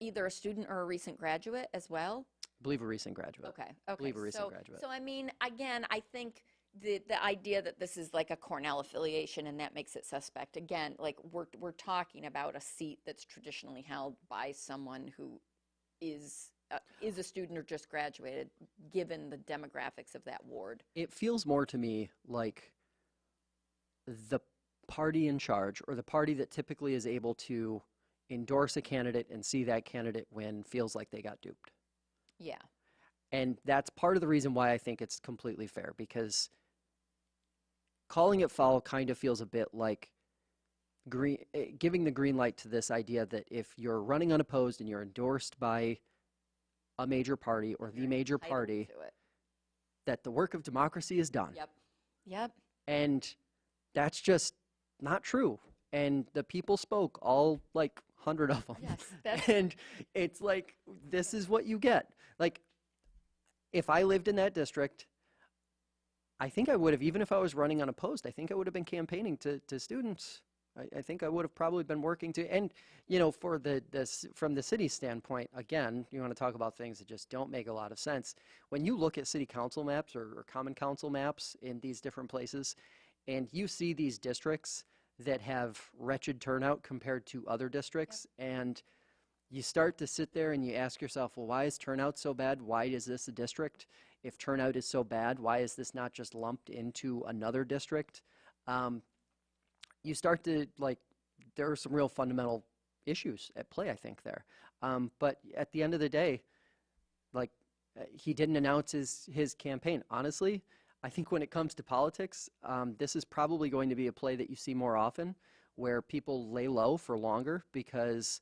either a student or a recent graduate as well? I believe a recent graduate. Okay. I believe a recent graduate. So I mean, again, I think the idea that this is like a Cornell affiliation and that makes it suspect. Again, like, we're talking about a seat that's traditionally held by someone who is a student or just graduated, given the demographics of that ward. It feels more to me like the party in charge, or the party that typically is able to endorse a candidate and see that candidate win, feels like they got duped. Yeah. And that's part of the reason why I think it's completely fair, because calling it foul kind of feels a bit like giving the green light to this idea that if you're running unopposed and you're endorsed by a major party or the major party, that the work of democracy is done. Yep. And that's just not true. And the people spoke, all like 100 of them. Yes, and it's like, this is what you get. Like, if I lived in that district, I think I would have, even if I was running unopposed, I think I would have been campaigning to students. I think I would have probably been working to, and, you know, for from the city standpoint, again, you want to talk about things that just don't make a lot of sense. When you look at city council maps or common council maps in these different places, and you see these districts that have wretched turnout compared to other districts, and you start to sit there and you ask yourself, well, why is turnout so bad? Why is this a district? If turnout is so bad, why is this not just lumped into another district? You start to, like, there are some real fundamental issues at play, I think, there. But at the end of the day, like he didn't announce his campaign. Honestly, I think when it comes to politics, this is probably going to be a play that you see more often, where people lay low for longer because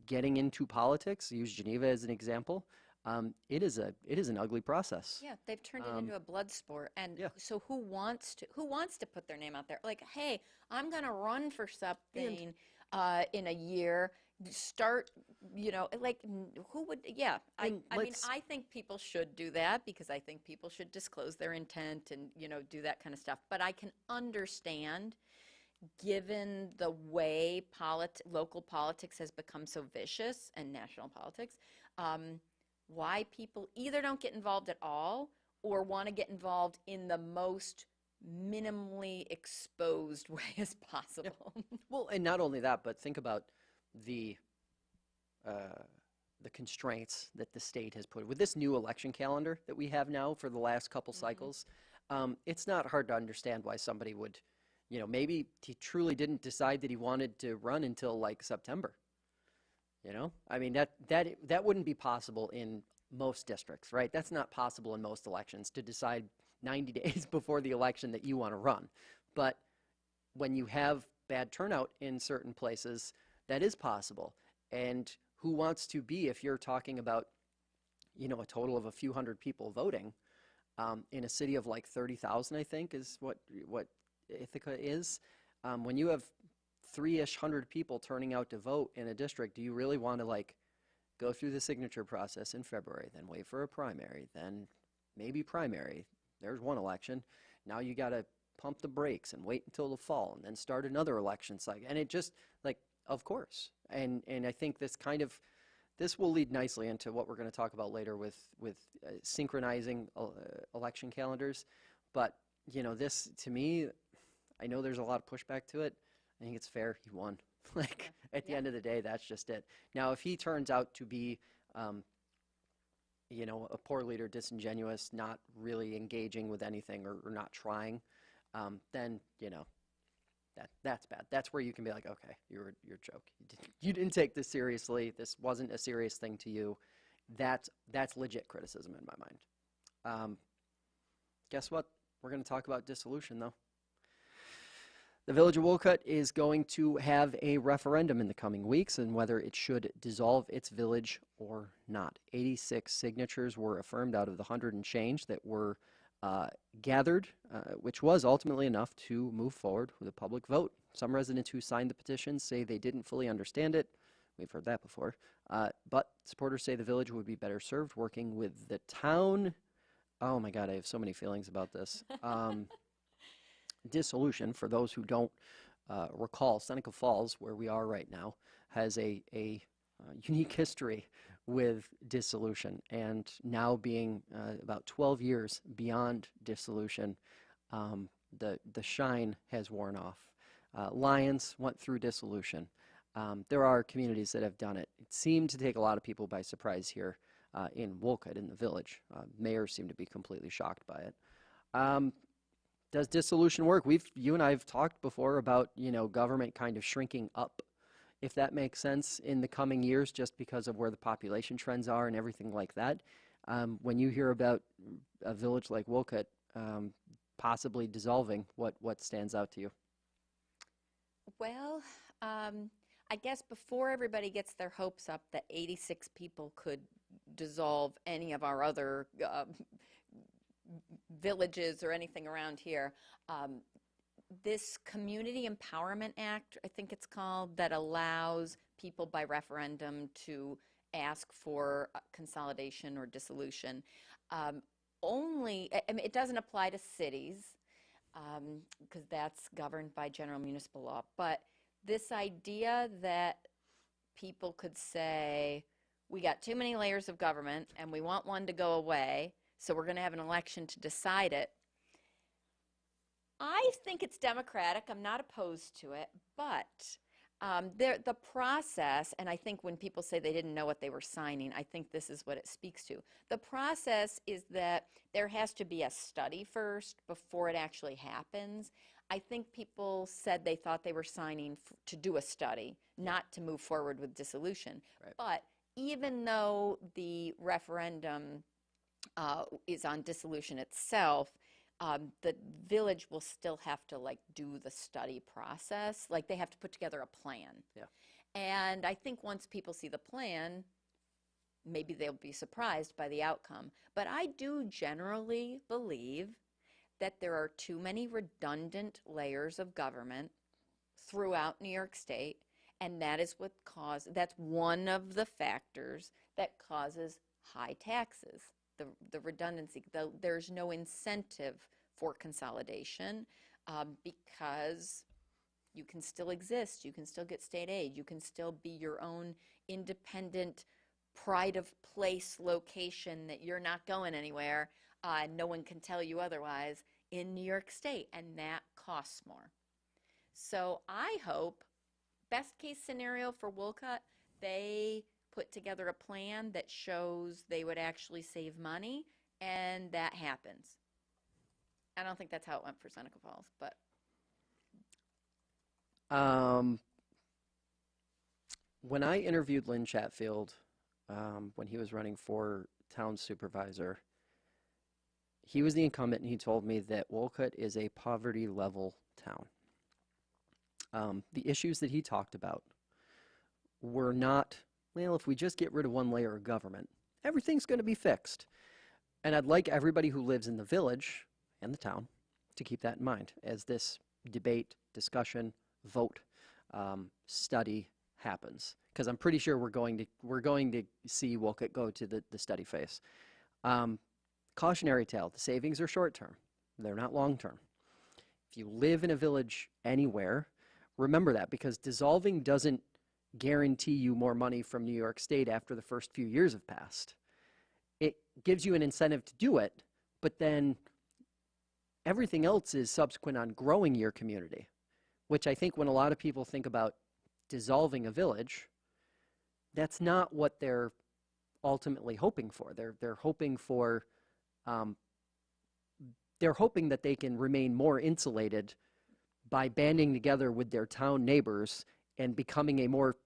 getting into politics, use Geneva as an example, it is an ugly process. Yeah, they've turned it into a blood sport, and Yeah. so who wants to put their name out there? Like, hey, I'm gonna run for something in a year. Start, like who would? Yeah, I mean, I think people should do that because I think people should disclose their intent and do that kind of stuff. But I can understand, given the way local politics has become so vicious and national politics. Why people either don't get involved at all or want to get involved in the most minimally exposed way as possible. Yeah. Well, and not only that, but think about the constraints that the state has put with this new election calendar that we have now for the last couple cycles. It's not hard to understand why somebody would, maybe he truly didn't decide that he wanted to run until like September. I mean, that wouldn't be possible in most districts, right? That's not possible in most elections to decide 90 days before the election that you want to run. But when you have bad turnout in certain places, that is possible. And who wants to be, if you're talking about, a total of a few hundred people voting in a city of like 30,000, I think is what Ithaca is. When you have 3-ish hundred people turning out to vote in a district, do you really want to like go through the signature process in February, then wait for a primary, then maybe primary, there's one election, now you got to pump the brakes and wait until the fall and then start another election cycle, and it just like, of course, and I think this will lead nicely into what we're going to talk about later with synchronizing election calendars. But this, to me, I know there's a lot of pushback to it. I think it's fair. He won. Like, at the end of the day, that's just it. Now, if he turns out to be, a poor leader, disingenuous, not really engaging with anything or not trying, then, that's bad. That's where you can be like, okay, you're a joke. You didn't take this seriously. This wasn't a serious thing to you. That's legit criticism in my mind. Guess what? We're going to talk about dissolution, though. The Village of Wolcott is going to have a referendum in the coming weeks on whether it should dissolve its village or not. 86 signatures were affirmed out of the 100 and change that were gathered, which was ultimately enough to move forward with a public vote. Some residents who signed the petition say they didn't fully understand it. We've heard that before. But supporters say the village would be better served working with the town. Oh my God, I have so many feelings about this. Dissolution, for those who don't recall, Seneca Falls, where we are right now, has a unique history with dissolution, and now being about 12 years beyond dissolution, the shine has worn off. Lyons went through dissolution. There are communities that have done it. It seemed to take a lot of people by surprise here in Wolcott, in the village. Mayors seem to be completely shocked by it. Does dissolution work? You and I have talked before about, government kind of shrinking up, if that makes sense, in the coming years, just because of where the population trends are and everything like that. When you hear about a village like Wolcott possibly dissolving, what stands out to you? Well, I guess before everybody gets their hopes up that 86 people could dissolve any of our other villages or anything around here, this Community Empowerment Act, I think it's called, that allows people by referendum to ask for consolidation or dissolution. It doesn't apply to cities because that's governed by general municipal law. But this idea that people could say, we got too many layers of government and we want one to go away, so we're going to have an election to decide it. I think it's democratic. I'm not opposed to it, but the process, and I think when people say they didn't know what they were signing, I think this is what it speaks to. The process is that there has to be a study first before it actually happens. I think people said they thought they were signing to do a study, not to move forward with dissolution. Right. But even though the referendum is on dissolution itself, the village will still have to like do the study process. Like they have to put together a plan. Yeah. And I think once people see the plan, maybe they'll be surprised by the outcome. But I do generally believe that there are too many redundant layers of government throughout New York State, and that is that's one of the factors that causes high taxes. The redundancy, there's no incentive for consolidation because you can still exist, you can still get state aid, you can still be your own independent pride of place location that you're not going anywhere, no one can tell you otherwise in New York State, and that costs more. So I hope, best case scenario for Wolcott, they put together a plan that shows they would actually save money, and that happens. I don't think that's how it went for Seneca Falls, but. When I interviewed Lynn Chatfield, when he was running for town supervisor, he was the incumbent, and he told me that Wolcott is a poverty level town. The issues that he talked about were not, well, if we just get rid of one layer of government, everything's going to be fixed. And I'd like everybody who lives in the village and the town to keep that in mind as this debate, discussion, vote, study happens. Because I'm pretty sure we're going to see Wolcott go to the study phase. Cautionary tale, the savings are short term. They're not long term. If you live in a village anywhere, remember that, because dissolving doesn't guarantee you more money from New York State after the first few years have passed. It gives you an incentive to do it, but then everything else is subsequent on growing your community, which I think when a lot of people think about dissolving a village, that's not what they're ultimately hoping for. They're hoping for, they're hoping that they can remain more insulated by banding together with their town neighbors and becoming a more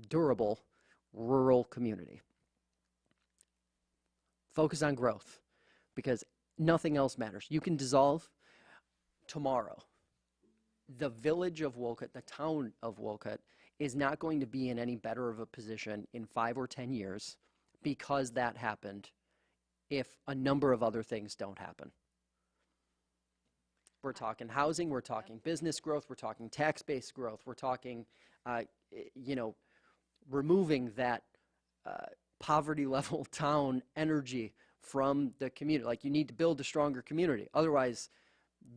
durable rural community. Focus on growth, because nothing else matters. You can dissolve tomorrow. The village of Wolcott, the town of Wolcott, is not going to be in any better of a position in 5 or 10 years because that happened if a number of other things don't happen. We're talking housing, we're talking business growth, we're talking tax-based growth, we're talking, removing that poverty-level town energy from the community. Like, you need to build a stronger community. Otherwise,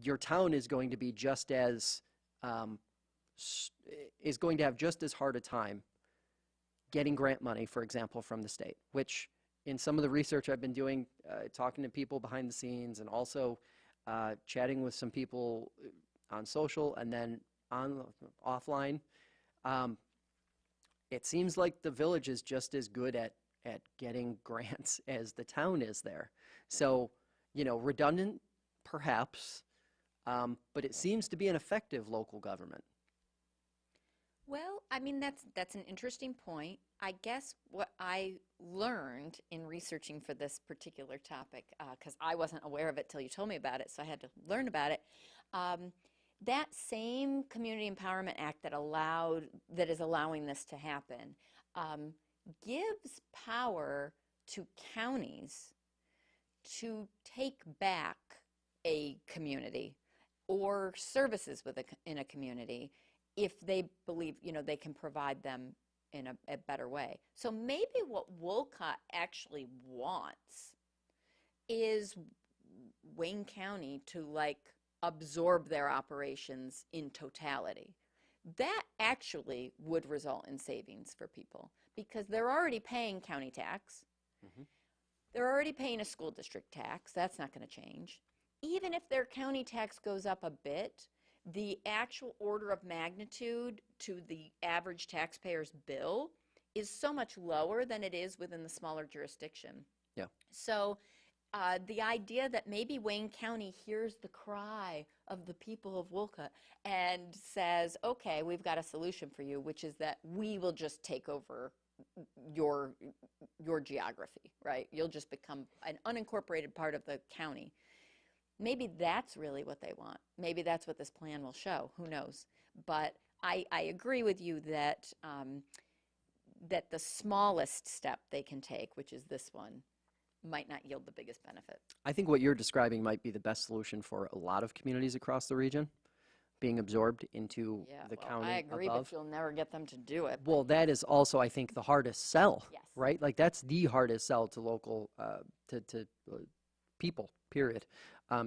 your town is going to be just as, is going to have just as hard a time getting grant money, for example, from the state, which in some of the research I've been doing, talking to people behind the scenes and also chatting with some people on social and then offline, it seems like the village is just as good at getting grants as the town is there. So, redundant, perhaps, but it seems to be an effective local government. Well, I mean, that's an interesting point. I guess what I learned in researching for this particular topic, because I wasn't aware of it till you told me about it, so I had to learn about it. That same Community Empowerment Act that is allowing this to happen gives power to counties to take back a community or services in a community if they believe they can provide them in a better way. So maybe what Wolcott actually wants is Wayne County to absorb their operations in totality. That actually would result in savings for people because they're already paying county tax. Mm-hmm. They're already paying a school district tax. That's not going to change. Even if their county tax goes up a bit, the actual order of magnitude to the average taxpayer's bill is so much lower than it is within the smaller jurisdiction. Yeah. So the idea that maybe Wayne County hears the cry of the people of Wolcott and says, okay, we've got a solution for you, which is that we will just take over your geography, right? You'll just become an unincorporated part of the county. Maybe that's really what they want. Maybe that's what this plan will show. Who knows? But I agree with you that that the smallest step they can take, which is this one, might not yield the biggest benefit. I think what you're describing might be the best solution for a lot of communities across the region, being absorbed into the county I agree, above. but you'll never get them to do it. Well, that is also, I think, the hardest sell, Yes. right? Like that's the hardest sell to local, people, period,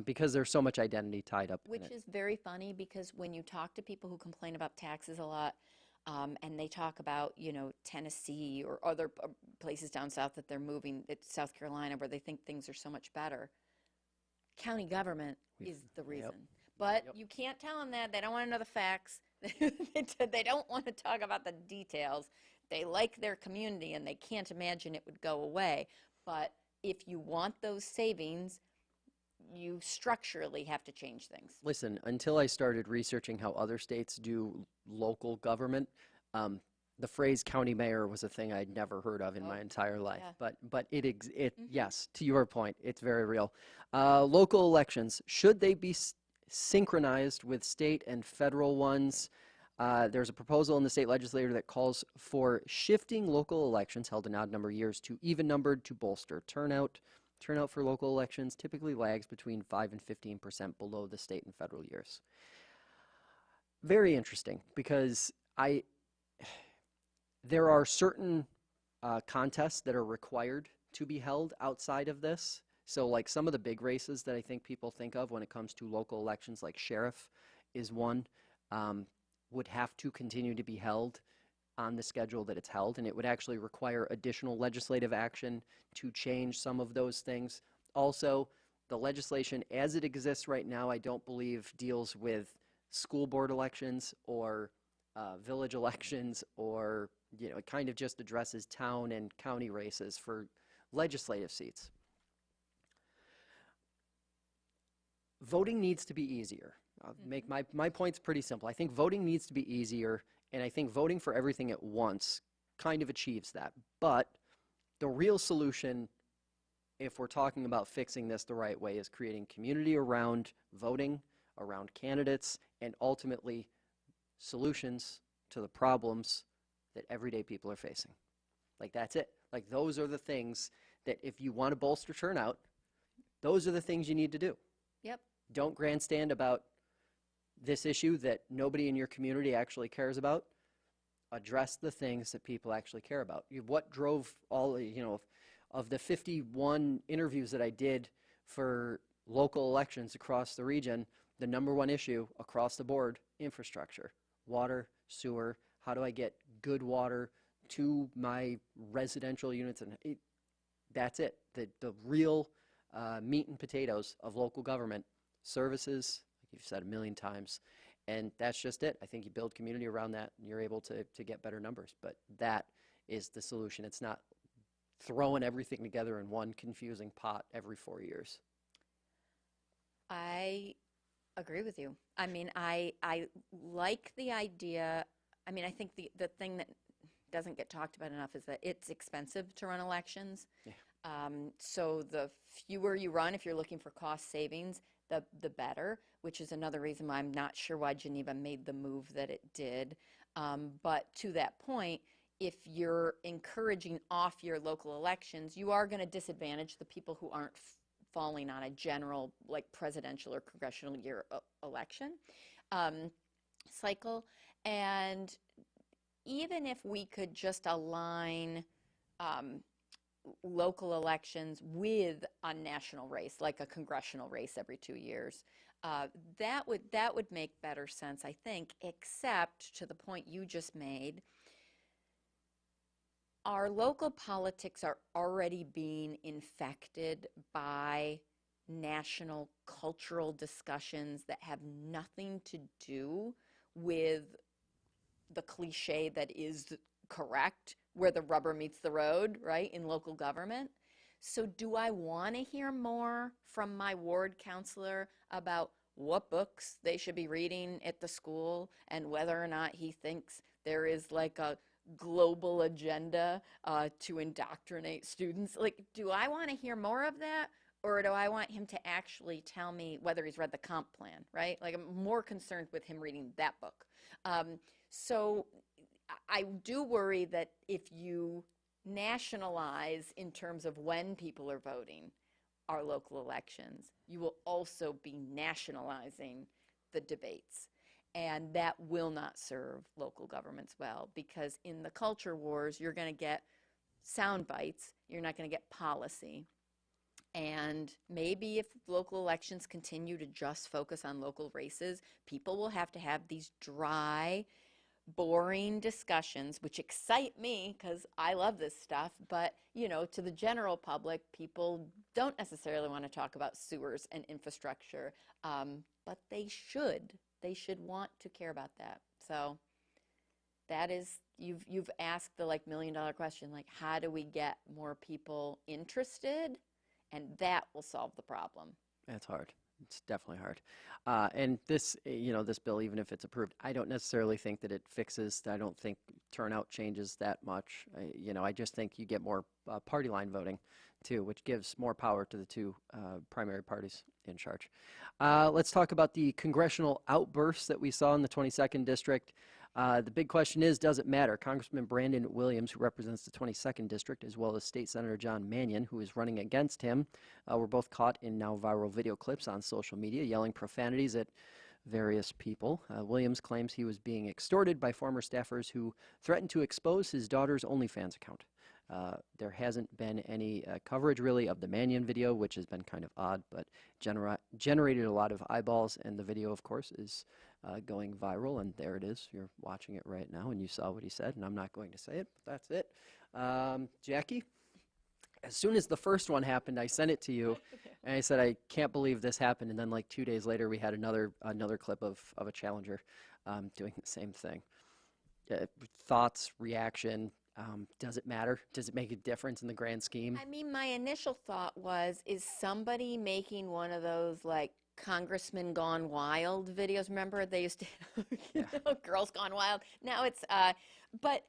because there's so much identity tied up in Which it. is very funny because when you talk to people who complain about taxes a lot, and they talk about, Tennessee or other places down south that they're moving, it's South Carolina, where they think things are so much better. County government is the reason. But you can't tell them that. They don't want to know the facts. They don't want to talk about the details. They like their community, and they can't imagine it would go away. But if you want those savings, you structurally have to change things. Listen, until I started researching how other states do local government, the phrase county mayor was a thing I'd never heard of in my entire life. Yeah. But yes, to your point, it's very real. Local elections, should they be synchronized with state and federal ones? There's a proposal in the state legislature that calls for shifting local elections held in odd number years to even numbered to bolster turnout. Turnout for local elections typically lags between 5 and 15% below the state and federal years. Very interesting, because there are certain contests that are required to be held outside of this. So like some of the big races that I think people think of when it comes to local elections, like sheriff is one, would have to continue to be held on the schedule that it's held, and it would actually require additional legislative action to change some of those things. Also, the legislation as it exists right now, I don't believe deals with school board elections or village elections, or it kind of just addresses town and county races for legislative seats. Voting needs to be easier. I'll make my point's pretty simple. I think voting needs to be easier, and I think voting for everything at once kind of achieves that. But the real solution, if we're talking about fixing this the right way, is creating community around voting, around candidates, and ultimately solutions to the problems that everyday people are facing. Like, that's it. Like, those are the things that if you want to bolster turnout, those are the things you need to do. Yep. Don't grandstand about this issue that nobody in your community actually cares about. Address the things that people actually care about. What drove all, of the 51 interviews that I did for local elections across the region, the #1 issue across the board, infrastructure, water, sewer. How do I get good water to my residential units? And that's it. The real meat and potatoes of local government, services, like you've said a million times. And that's just it. I think you build community around that, and you're able to get better numbers. But that is the solution. It's not throwing everything together in one confusing pot every 4 years. I agree with you. I mean, I like the idea. I mean, I think the thing that doesn't get talked about enough is that it's expensive to run elections. Yeah. So the fewer you run, if you're looking for cost savings, the better, which is another reason why I'm not sure why Geneva made the move that it did. But to that point, if you're encouraging off your local elections, you are going to disadvantage the people who aren't falling on a general, like, presidential or congressional year election cycle. And even if we could just align local elections with a national race, like a congressional race every 2 years, that would make better sense, I think, except to the point you just made. Our local politics are already being infected by national cultural discussions that have nothing to do with the cliche that is correct, where the rubber meets the road, right, in local government. So do I want to hear more from my ward counselor about what books they should be reading at the school and whether or not he thinks there is like a global agenda to indoctrinate students. Like, do I want to hear more of that? Or do I want him to actually tell me whether he's read the comp plan, right? Like, I'm more concerned with him reading that book. So I do worry that if you nationalize in terms of when people are voting our local elections, you will also be nationalizing the debates. And that will not serve local governments well, because in the culture wars, you're going to get sound bites, you're not going to get policy. And maybe if local elections continue to just focus on local races, people will have to have these dry, boring discussions, which excite me because I love this stuff. But, you know, to the general public, people don't necessarily want to talk about sewers and infrastructure, but they should. They should want to care about that. So that is, you've asked the like $1 million question, like, how do we get more people interested? And that will solve the problem. That's hard. It's definitely hard. And this, this bill, even if it's approved, I don't necessarily think that it fixes. I don't think turnout changes that much. I just think you get more party line voting, too, which gives more power to the two primary parties in charge. Let's talk about the congressional outbursts that we saw in the 22nd district. The big question is, does it matter? Congressman Brandon Williams, who represents the 22nd District, as well as State Senator John Mannion, who is running against him, were both caught in now viral video clips on social media, yelling profanities at various people. Williams claims he was being extorted by former staffers who threatened to expose his daughter's OnlyFans account. There hasn't been any coverage, really, of the Mannion video, which has been kind of odd, but generated a lot of eyeballs, and the video, of course, is going viral, and there it is. You're watching it right now, and you saw what he said, and I'm not going to say it, but that's it. Jackie, as soon as the first one happened, I sent it to you, and I said, I can't believe this happened, and then like 2 days later, we had another clip of a challenger doing the same thing. Thoughts, reaction, does it matter? Does it make a difference in the grand scheme? I mean, my initial thought was, is somebody making one of those like Congressman Gone Wild videos? Remember they used to, Girls Gone Wild. Now it's, but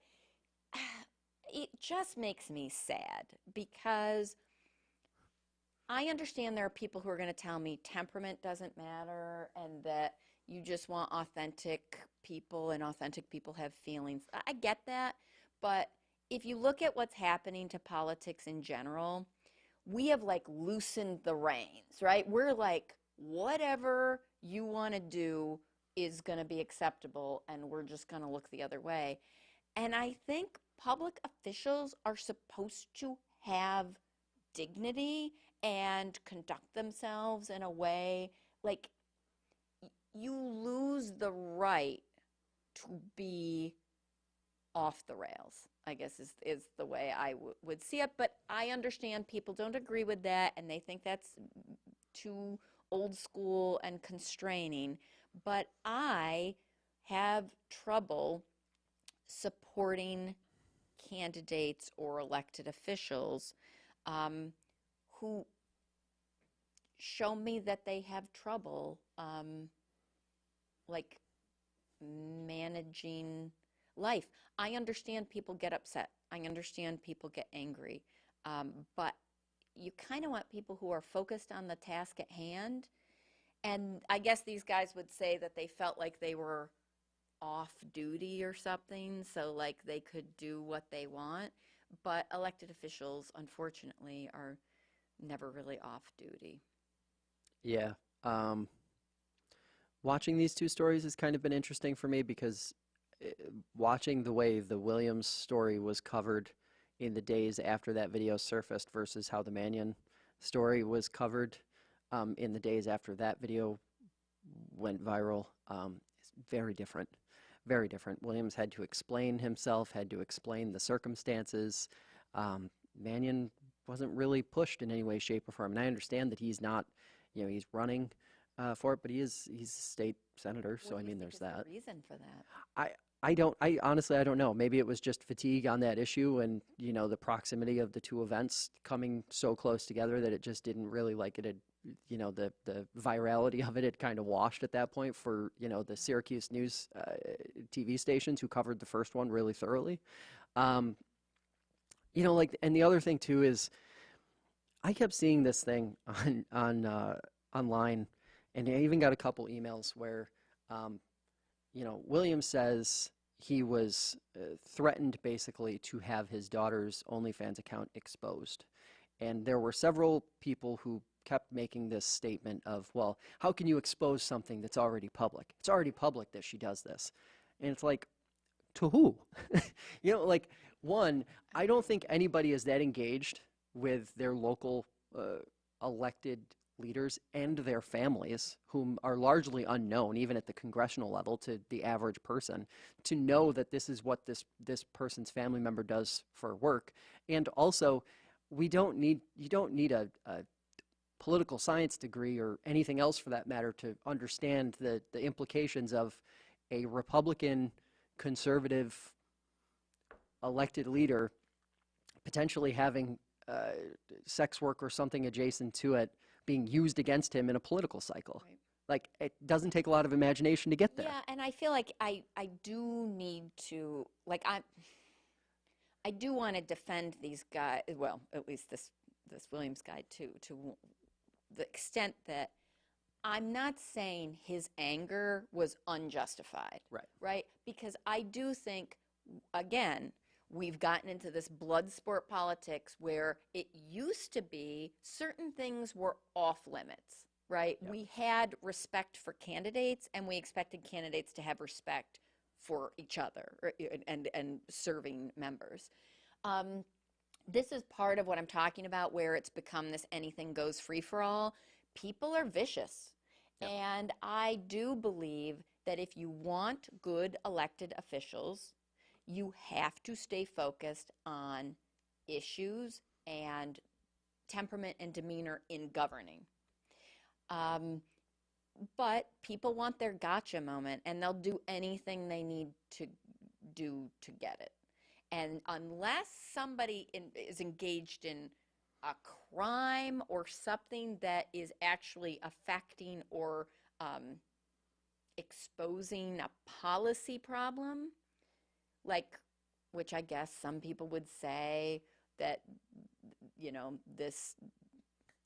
it just makes me sad, because I understand there are people who are going to tell me temperament doesn't matter and that you just want authentic people, and authentic people have feelings. I get that. But if you look at what's happening to politics in general, we have like loosened the reins, right? We're like, whatever you want to do is going to be acceptable, and we're just going to look the other way. And I think public officials are supposed to have dignity and conduct themselves in a way, like, you lose the right to be off the rails, I guess is the way I would see it. But I understand people don't agree with that, and they think that's too old school and constraining. But I have trouble supporting candidates or elected officials who show me that they have trouble like managing life. I understand people get upset. I understand people get angry. But you kind of want people who are focused on the task at hand. And I guess these guys would say that they felt like they were off duty or something, so like they could do what they want. But elected officials, unfortunately, are never really off duty. Yeah. Watching these two stories has kind of been interesting for me, because watching the way the Williams story was covered in the days after that video surfaced versus how the Mannion story was covered in the days after that video went viral is very different. Very different. Williams had to explain himself, had to explain the circumstances. Mannion wasn't really pushed in any way, shape, or form. And I understand that he's not, he's running for it, but he's a state senator, so I mean, there's that. The reason for that? I honestly, I don't know. Maybe it was just fatigue on that issue, and the proximity of the two events coming so close together that it just didn't really, like, it had the virality of it had kind of washed at that point for, the Syracuse News TV stations who covered the first one really thoroughly. And the other thing too is I kept seeing this thing on online, and I even got a couple emails where, William says he was threatened basically to have his daughter's OnlyFans account exposed. And there were several people who kept making this statement of, well, how can you expose something that's already public? It's already public that she does this. And it's like, to who? One, I don't think anybody is that engaged with their local elected leaders and their families, whom are largely unknown, even at the congressional level, to the average person, to know that this is what this person's family member does for work. And also, you don't need a political science degree or anything else for that matter to understand the implications of a Republican conservative elected leader potentially having sex work or something adjacent to it being used against him in a political cycle. Right. Like, it doesn't take a lot of imagination to get there. Yeah, and I feel like I do need to, I do want to defend these guys, well, at least this Williams guy too, to the extent that I'm not saying his anger was unjustified. Right? Because I do think, again, we've gotten into this blood sport politics where it used to be certain things were off limits, right? Yep. We had respect for candidates, and we expected candidates to have respect for each other and serving members. This is part of what I'm talking about, where it's become this anything goes free-for-all. People are vicious. Yep. And I do believe that if you want good elected officials, you have to stay focused on issues and temperament and demeanor in governing. But people want their gotcha moment, and they'll do anything they need to do to get it. And unless somebody is engaged in a crime or something that is actually affecting or exposing a policy problem, which I guess some people would say that, this,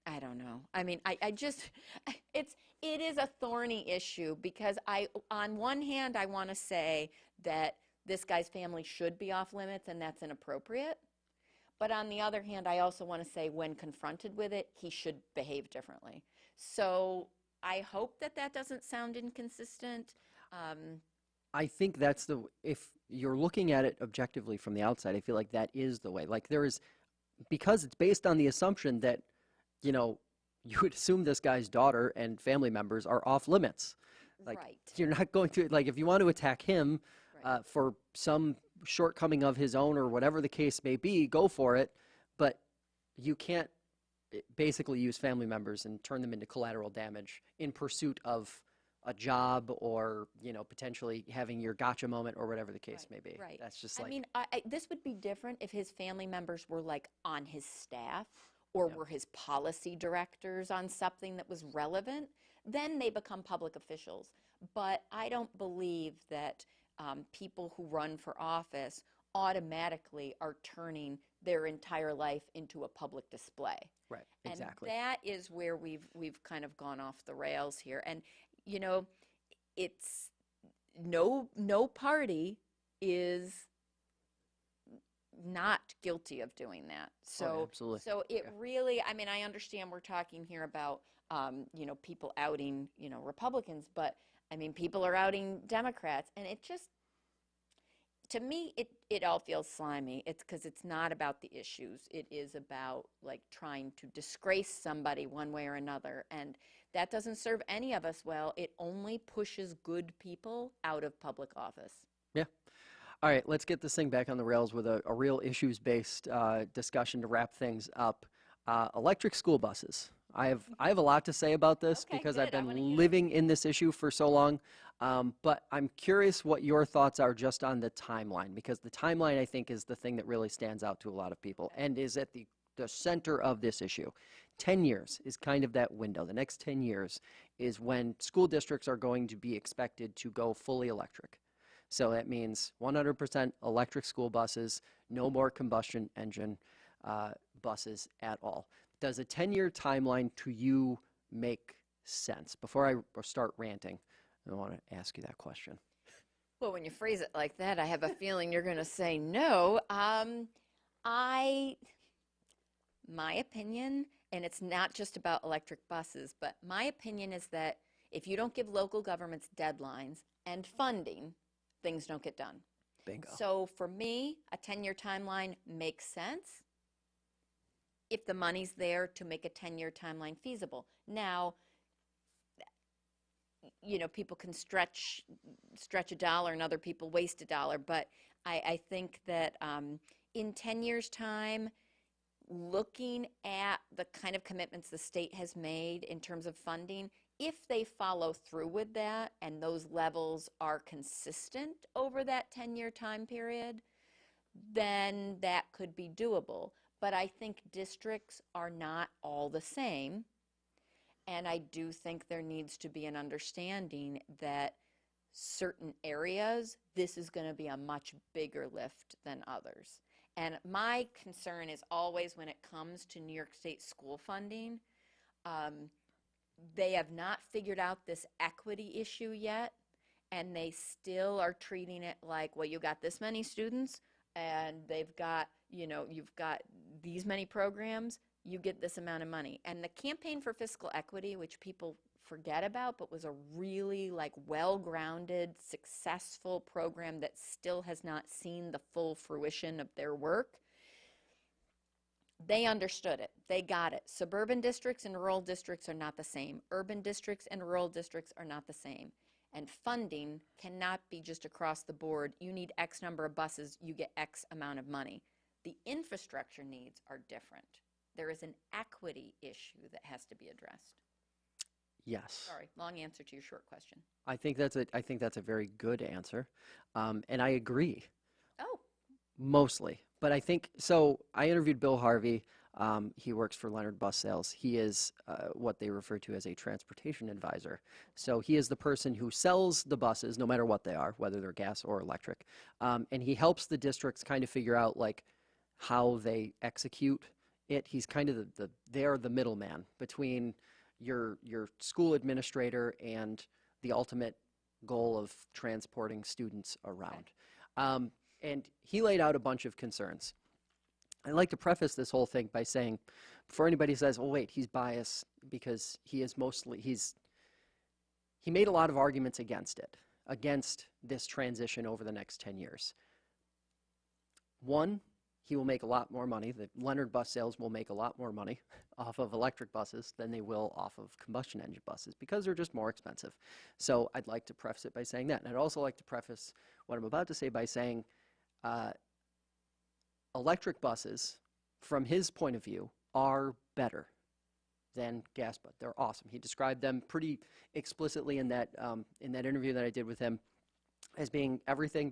I don't know. I mean, I just, it is a thorny issue because on one hand, I want to say that this guy's family should be off limits and that's inappropriate. But on the other hand, I also want to say when confronted with it, he should behave differently. So I hope that doesn't sound inconsistent. I think if you're looking at it objectively from the outside, I feel like that is the way. Because it's based on the assumption that, you would assume this guy's daughter and family members are off limits. Right. You're not going to, if you want to attack him right. For some shortcoming of his own or whatever the case may be, go for it. But you can't basically use family members and turn them into collateral damage in pursuit of a job or, potentially having your gotcha moment or whatever the case may be. Right. That's just I mean, this would be different if his family members were on his staff or were his policy directors on something that was relevant. Then they become public officials. But I don't believe that people who run for office automatically are turning their entire life into a public display. Right. Exactly. And that is where we've kind of gone off the rails here. And it's no party is not guilty of doing that. So, absolutely. So it really, I mean, I understand we're talking here about, people outing, Republicans, but I mean, people are outing Democrats, and it just, to me, it all feels slimy. It's because it's not about the issues. It is about trying to disgrace somebody one way or another. And that doesn't serve any of us well. It only pushes good people out of public office. Yeah. All right, let's get this thing back on the rails with a real issues-based discussion to wrap things up. Electric school buses. I have a lot to say about this because I've been living in this issue for so long. But I'm curious what your thoughts are just on the timeline, because the timeline, I think, is the thing that really stands out to a lot of people and is at the center of this issue. 10 years is kind of that window. The next 10 years is when school districts are going to be expected to go fully electric. So that means 100% electric school buses, no more combustion engine buses at all. Does a 10-year timeline to you make sense? Before I start ranting, I want to ask you that question. Well, when you phrase it like that, I have a feeling you're going to say no. My opinion, and it's not just about electric buses, but my opinion is that if you don't give local governments deadlines and funding, things don't get done. Bingo. So for me, a 10-year timeline makes sense if the money's there to make a 10-year timeline feasible. Now, people can stretch a dollar and other people waste a dollar, but I think that in 10 years' time, looking at the kind of commitments the state has made in terms of funding, if they follow through with that and those levels are consistent over that 10-year time period, then that could be doable. But I think districts are not all the same, and I do think there needs to be an understanding that certain areas, this is going to be a much bigger lift than others. And my concern is always when it comes to New York State school funding, they have not figured out this equity issue yet, and they still are treating it like, well, you got this many students, and they've got, you've got these many programs, you get this amount of money. And the Campaign for Fiscal Equity, which people forget about, but was a really well-grounded, successful program that still has not seen the full fruition of their work. They understood it. They got it. Suburban districts and rural districts are not the same. Urban districts and rural districts are not the same. And funding cannot be just across the board. You need X number of buses, you get X amount of money. The infrastructure needs are different. There is an equity issue that has to be addressed. Yes. Sorry, long answer to your short question. I think that's a very good answer, and I agree. Oh. Mostly, but I think so. I interviewed Bill Harvey. He works for Leonard Bus Sales. He is what they refer to as a transportation advisor. So he is the person who sells the buses, no matter what they are, whether they're gas or electric, and he helps the districts kind of figure out how they execute it. He's kind of they're the middleman between your school administrator and the ultimate goal of transporting students around. Okay. And he laid out a bunch of concerns. I'd like to preface this whole thing by saying, before anybody says, oh wait, he's biased, because he made a lot of arguments against this transition over the next 10 years. One, he will make a lot more money. The Leonard Bus Sales will make a lot more money off of electric buses than they will off of combustion engine buses because they're just more expensive. So I'd like to preface it by saying that. And I'd also like to preface what I'm about to say by saying electric buses, from his point of view, are better than gas buses. They're awesome. He described them pretty explicitly in that interview that I did with him as being everything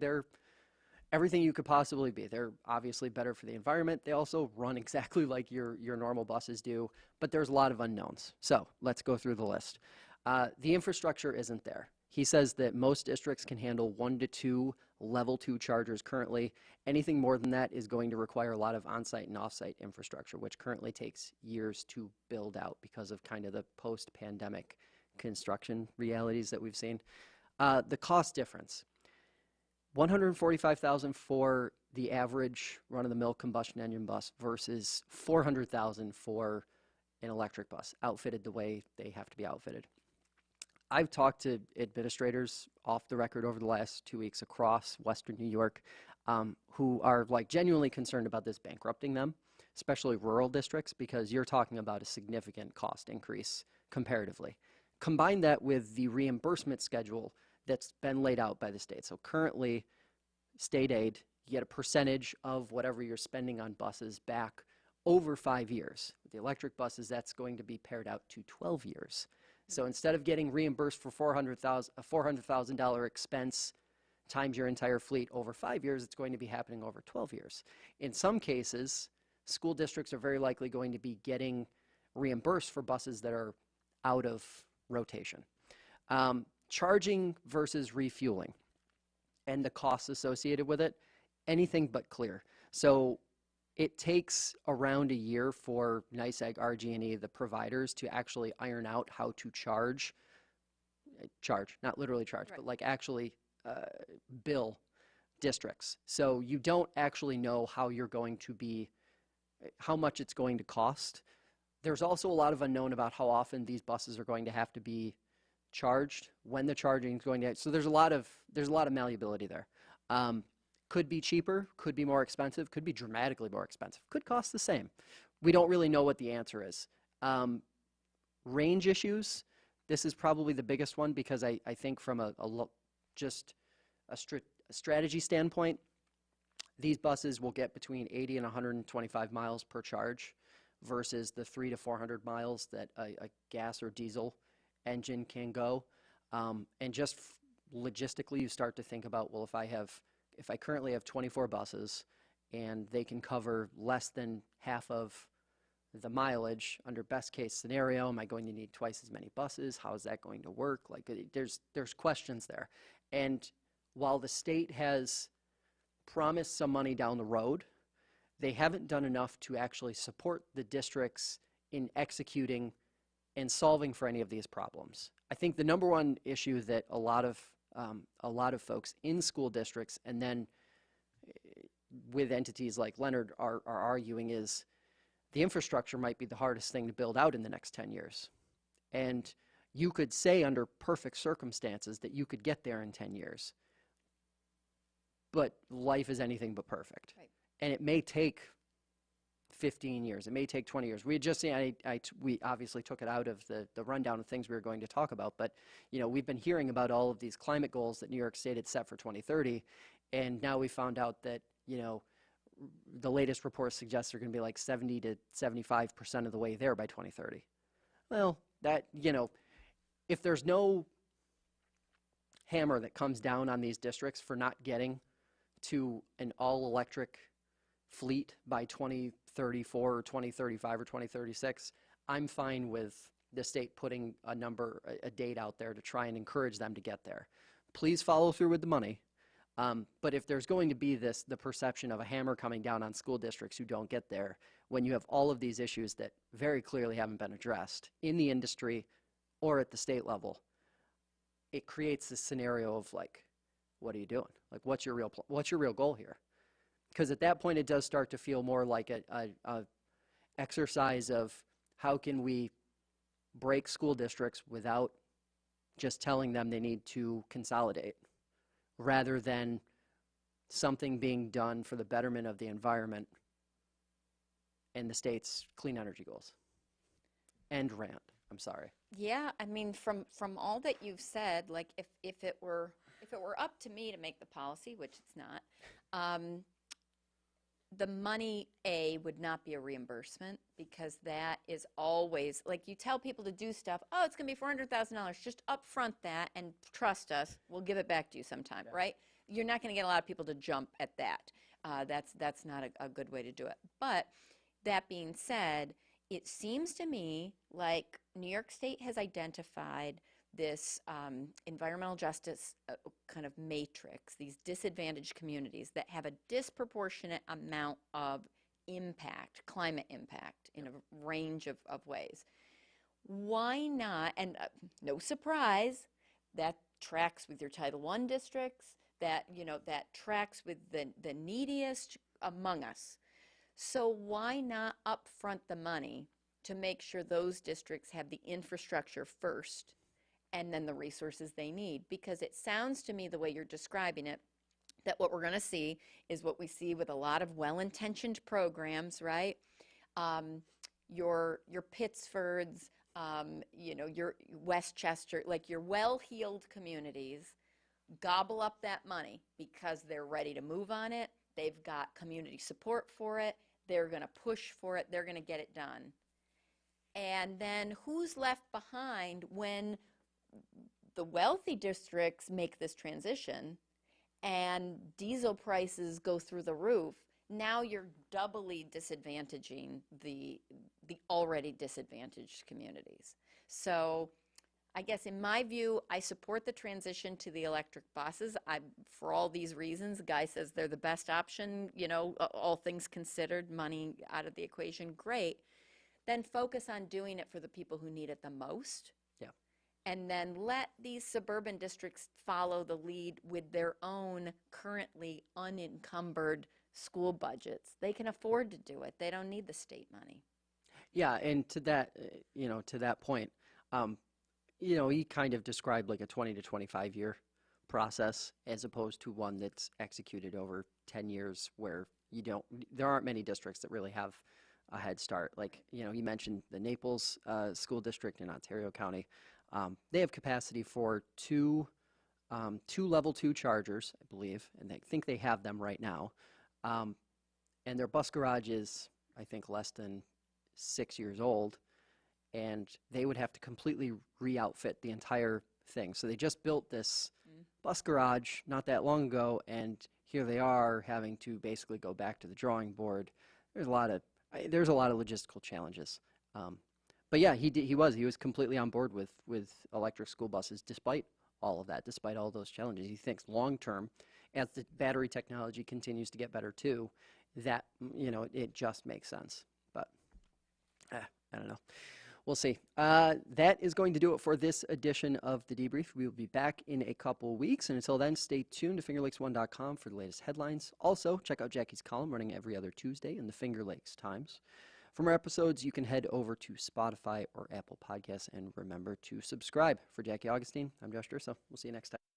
you could possibly be. They're obviously better for the environment. They also run exactly like your normal buses do, but there's a lot of unknowns. So let's go through the list. The infrastructure isn't there. He says that most districts can handle 1 to 2 level 2 chargers currently. Anything more than that is going to require a lot of on-site and off-site infrastructure, which currently takes years to build out because of kind of the post-pandemic construction realities that we've seen. The cost difference. $145,000 for the average run-of-the-mill combustion engine bus versus $400,000 for an electric bus, outfitted the way they have to be outfitted. I've talked to administrators off the record over the last 2 weeks across Western New York who are genuinely concerned about this bankrupting them, especially rural districts, because you're talking about a significant cost increase comparatively. Combine that with the reimbursement schedule that's been laid out by the state. So currently, state aid, you get a percentage of whatever you're spending on buses back over 5 years. With the electric buses, that's going to be paired out to 12 years. So instead of getting reimbursed for a $400,000 expense times your entire fleet over 5 years, it's going to be happening over 12 years. In some cases, school districts are very likely going to be getting reimbursed for buses that are out of rotation. Charging versus refueling and the costs associated with it, anything but clear. So it takes around a year for NYSEG, RG&E, the providers, to actually iron out how to charge, not literally charge, Right. but like actually bill districts. So you don't actually know how you're going to be, how much it's going to cost. There's also a lot of unknown about how often these buses are going to have to be charged, when the charging is going to, so there's a lot of malleability there. Could be cheaper, could be more expensive, could be dramatically more expensive, could cost the same. We don't really know what the answer is. Range issues, this is probably the biggest one, because I think from a strategy standpoint, these buses will get between 80 and 125 miles per charge versus the 300 to 400 miles that a gas or diesel engine can go. And just logistically, you start to think about, well, if I currently have 24 buses and they can cover less than half of the mileage under best case scenario, am I going to need twice as many buses? How is that going to work? Like, there's questions there. And while the state has promised some money down the road, they haven't done enough to actually support the districts in executing and solving for any of these problems. I think the number one issue that a lot of folks in school districts, and then with entities like Leonard, are arguing is the infrastructure might be the hardest thing to build out in the next 10 years. And you could say under perfect circumstances that you could get there in 10 years. But life is anything but perfect. Right. And it may take 15 years. It may take 20 years. We had just seen, we obviously took it out of the rundown of things we were going to talk about, but we've been hearing about all of these climate goals that New York State had set for 2030, and now we found out that, the latest report suggests they're going to be like 70 to 75% of the way there by 2030. Well, that, if there's no hammer that comes down on these districts for not getting to an all-electric fleet by 2034 or 2035 or 2036, I'm fine with the state putting a date out there to try and encourage them to get there. Please follow through with the money. But if there's going to be the perception of a hammer coming down on school districts who don't get there, when you have all of these issues that very clearly haven't been addressed in the industry or at the state level, it creates this scenario of like, what are you doing? Like, what's your real goal here? Because at that point, it does start to feel more like a exercise of how can we break school districts without just telling them they need to consolidate, rather than something being done for the betterment of the environment and the state's clean energy goals. End rant. I'm sorry. Yeah, I mean, from all that you've said, like if it were up to me to make the policy, which it's not, the money would not be a reimbursement, because that is always, like, you tell people to do stuff, oh, it's going to be $400,000, just upfront that and trust us, we'll give it back to you sometime, yeah. Right? You're not going to get a lot of people to jump at that. That's not a good way to do it. But that being said, it seems to me like New York State has identified this environmental justice kind of matrix, these disadvantaged communities that have a disproportionate amount of impact, climate impact, in a range of ways. Why not, and no surprise, that tracks with your Title I districts, that tracks with the neediest among us. So why not upfront the money to make sure those districts have the infrastructure first and then the resources they need? Because it sounds to me, the way you're describing it, that what we're going to see is what we see with a lot of well-intentioned programs, right? Your Pittsfords, your Westchester, like your well-heeled communities gobble up that money because they're ready to move on it. They've got community support for it. They're going to push for it. They're going to get it done. And then who's left behind when the wealthy districts make this transition and diesel prices go through the roof? now you're doubly disadvantaging the already disadvantaged communities. So I guess in my view, I support the transition to the electric buses. For all these reasons, Guy says they're the best option, all things considered, money out of the equation, great. Then focus on doing it for the people who need it the most. Yeah. And then let these suburban districts follow the lead with their own currently unencumbered school budgets. They can afford to do it. They don't need the state money. Yeah, and to that, to that point, he kind of described like a 20 to 25 year process as opposed to one that's executed over 10 years where there aren't many districts that really have a head start. Like, he mentioned the Naples school district in Ontario County. They have capacity for two level 2 chargers, I believe, and I think they have them right now. And their bus garage is, I think, less than 6 years old, and they would have to completely re-outfit the entire thing. So they just built this bus garage not that long ago, and here they are having to basically go back to the drawing board. There's a lot of logistical challenges. But yeah, he was completely on board with electric school buses despite all of that, despite all those challenges. He thinks long term, as the battery technology continues to get better too, that it just makes sense. But I don't know. We'll see. That is going to do it for this edition of The Debrief. We will be back in a couple weeks. And until then, stay tuned to FingerLakes1.com for the latest headlines. Also, check out Jackie's column running every other Tuesday in the Finger Lakes Times. For more episodes, you can head over to Spotify or Apple Podcasts. And remember to subscribe. For Jackie Augustine, I'm Josh Durso. We'll see you next time.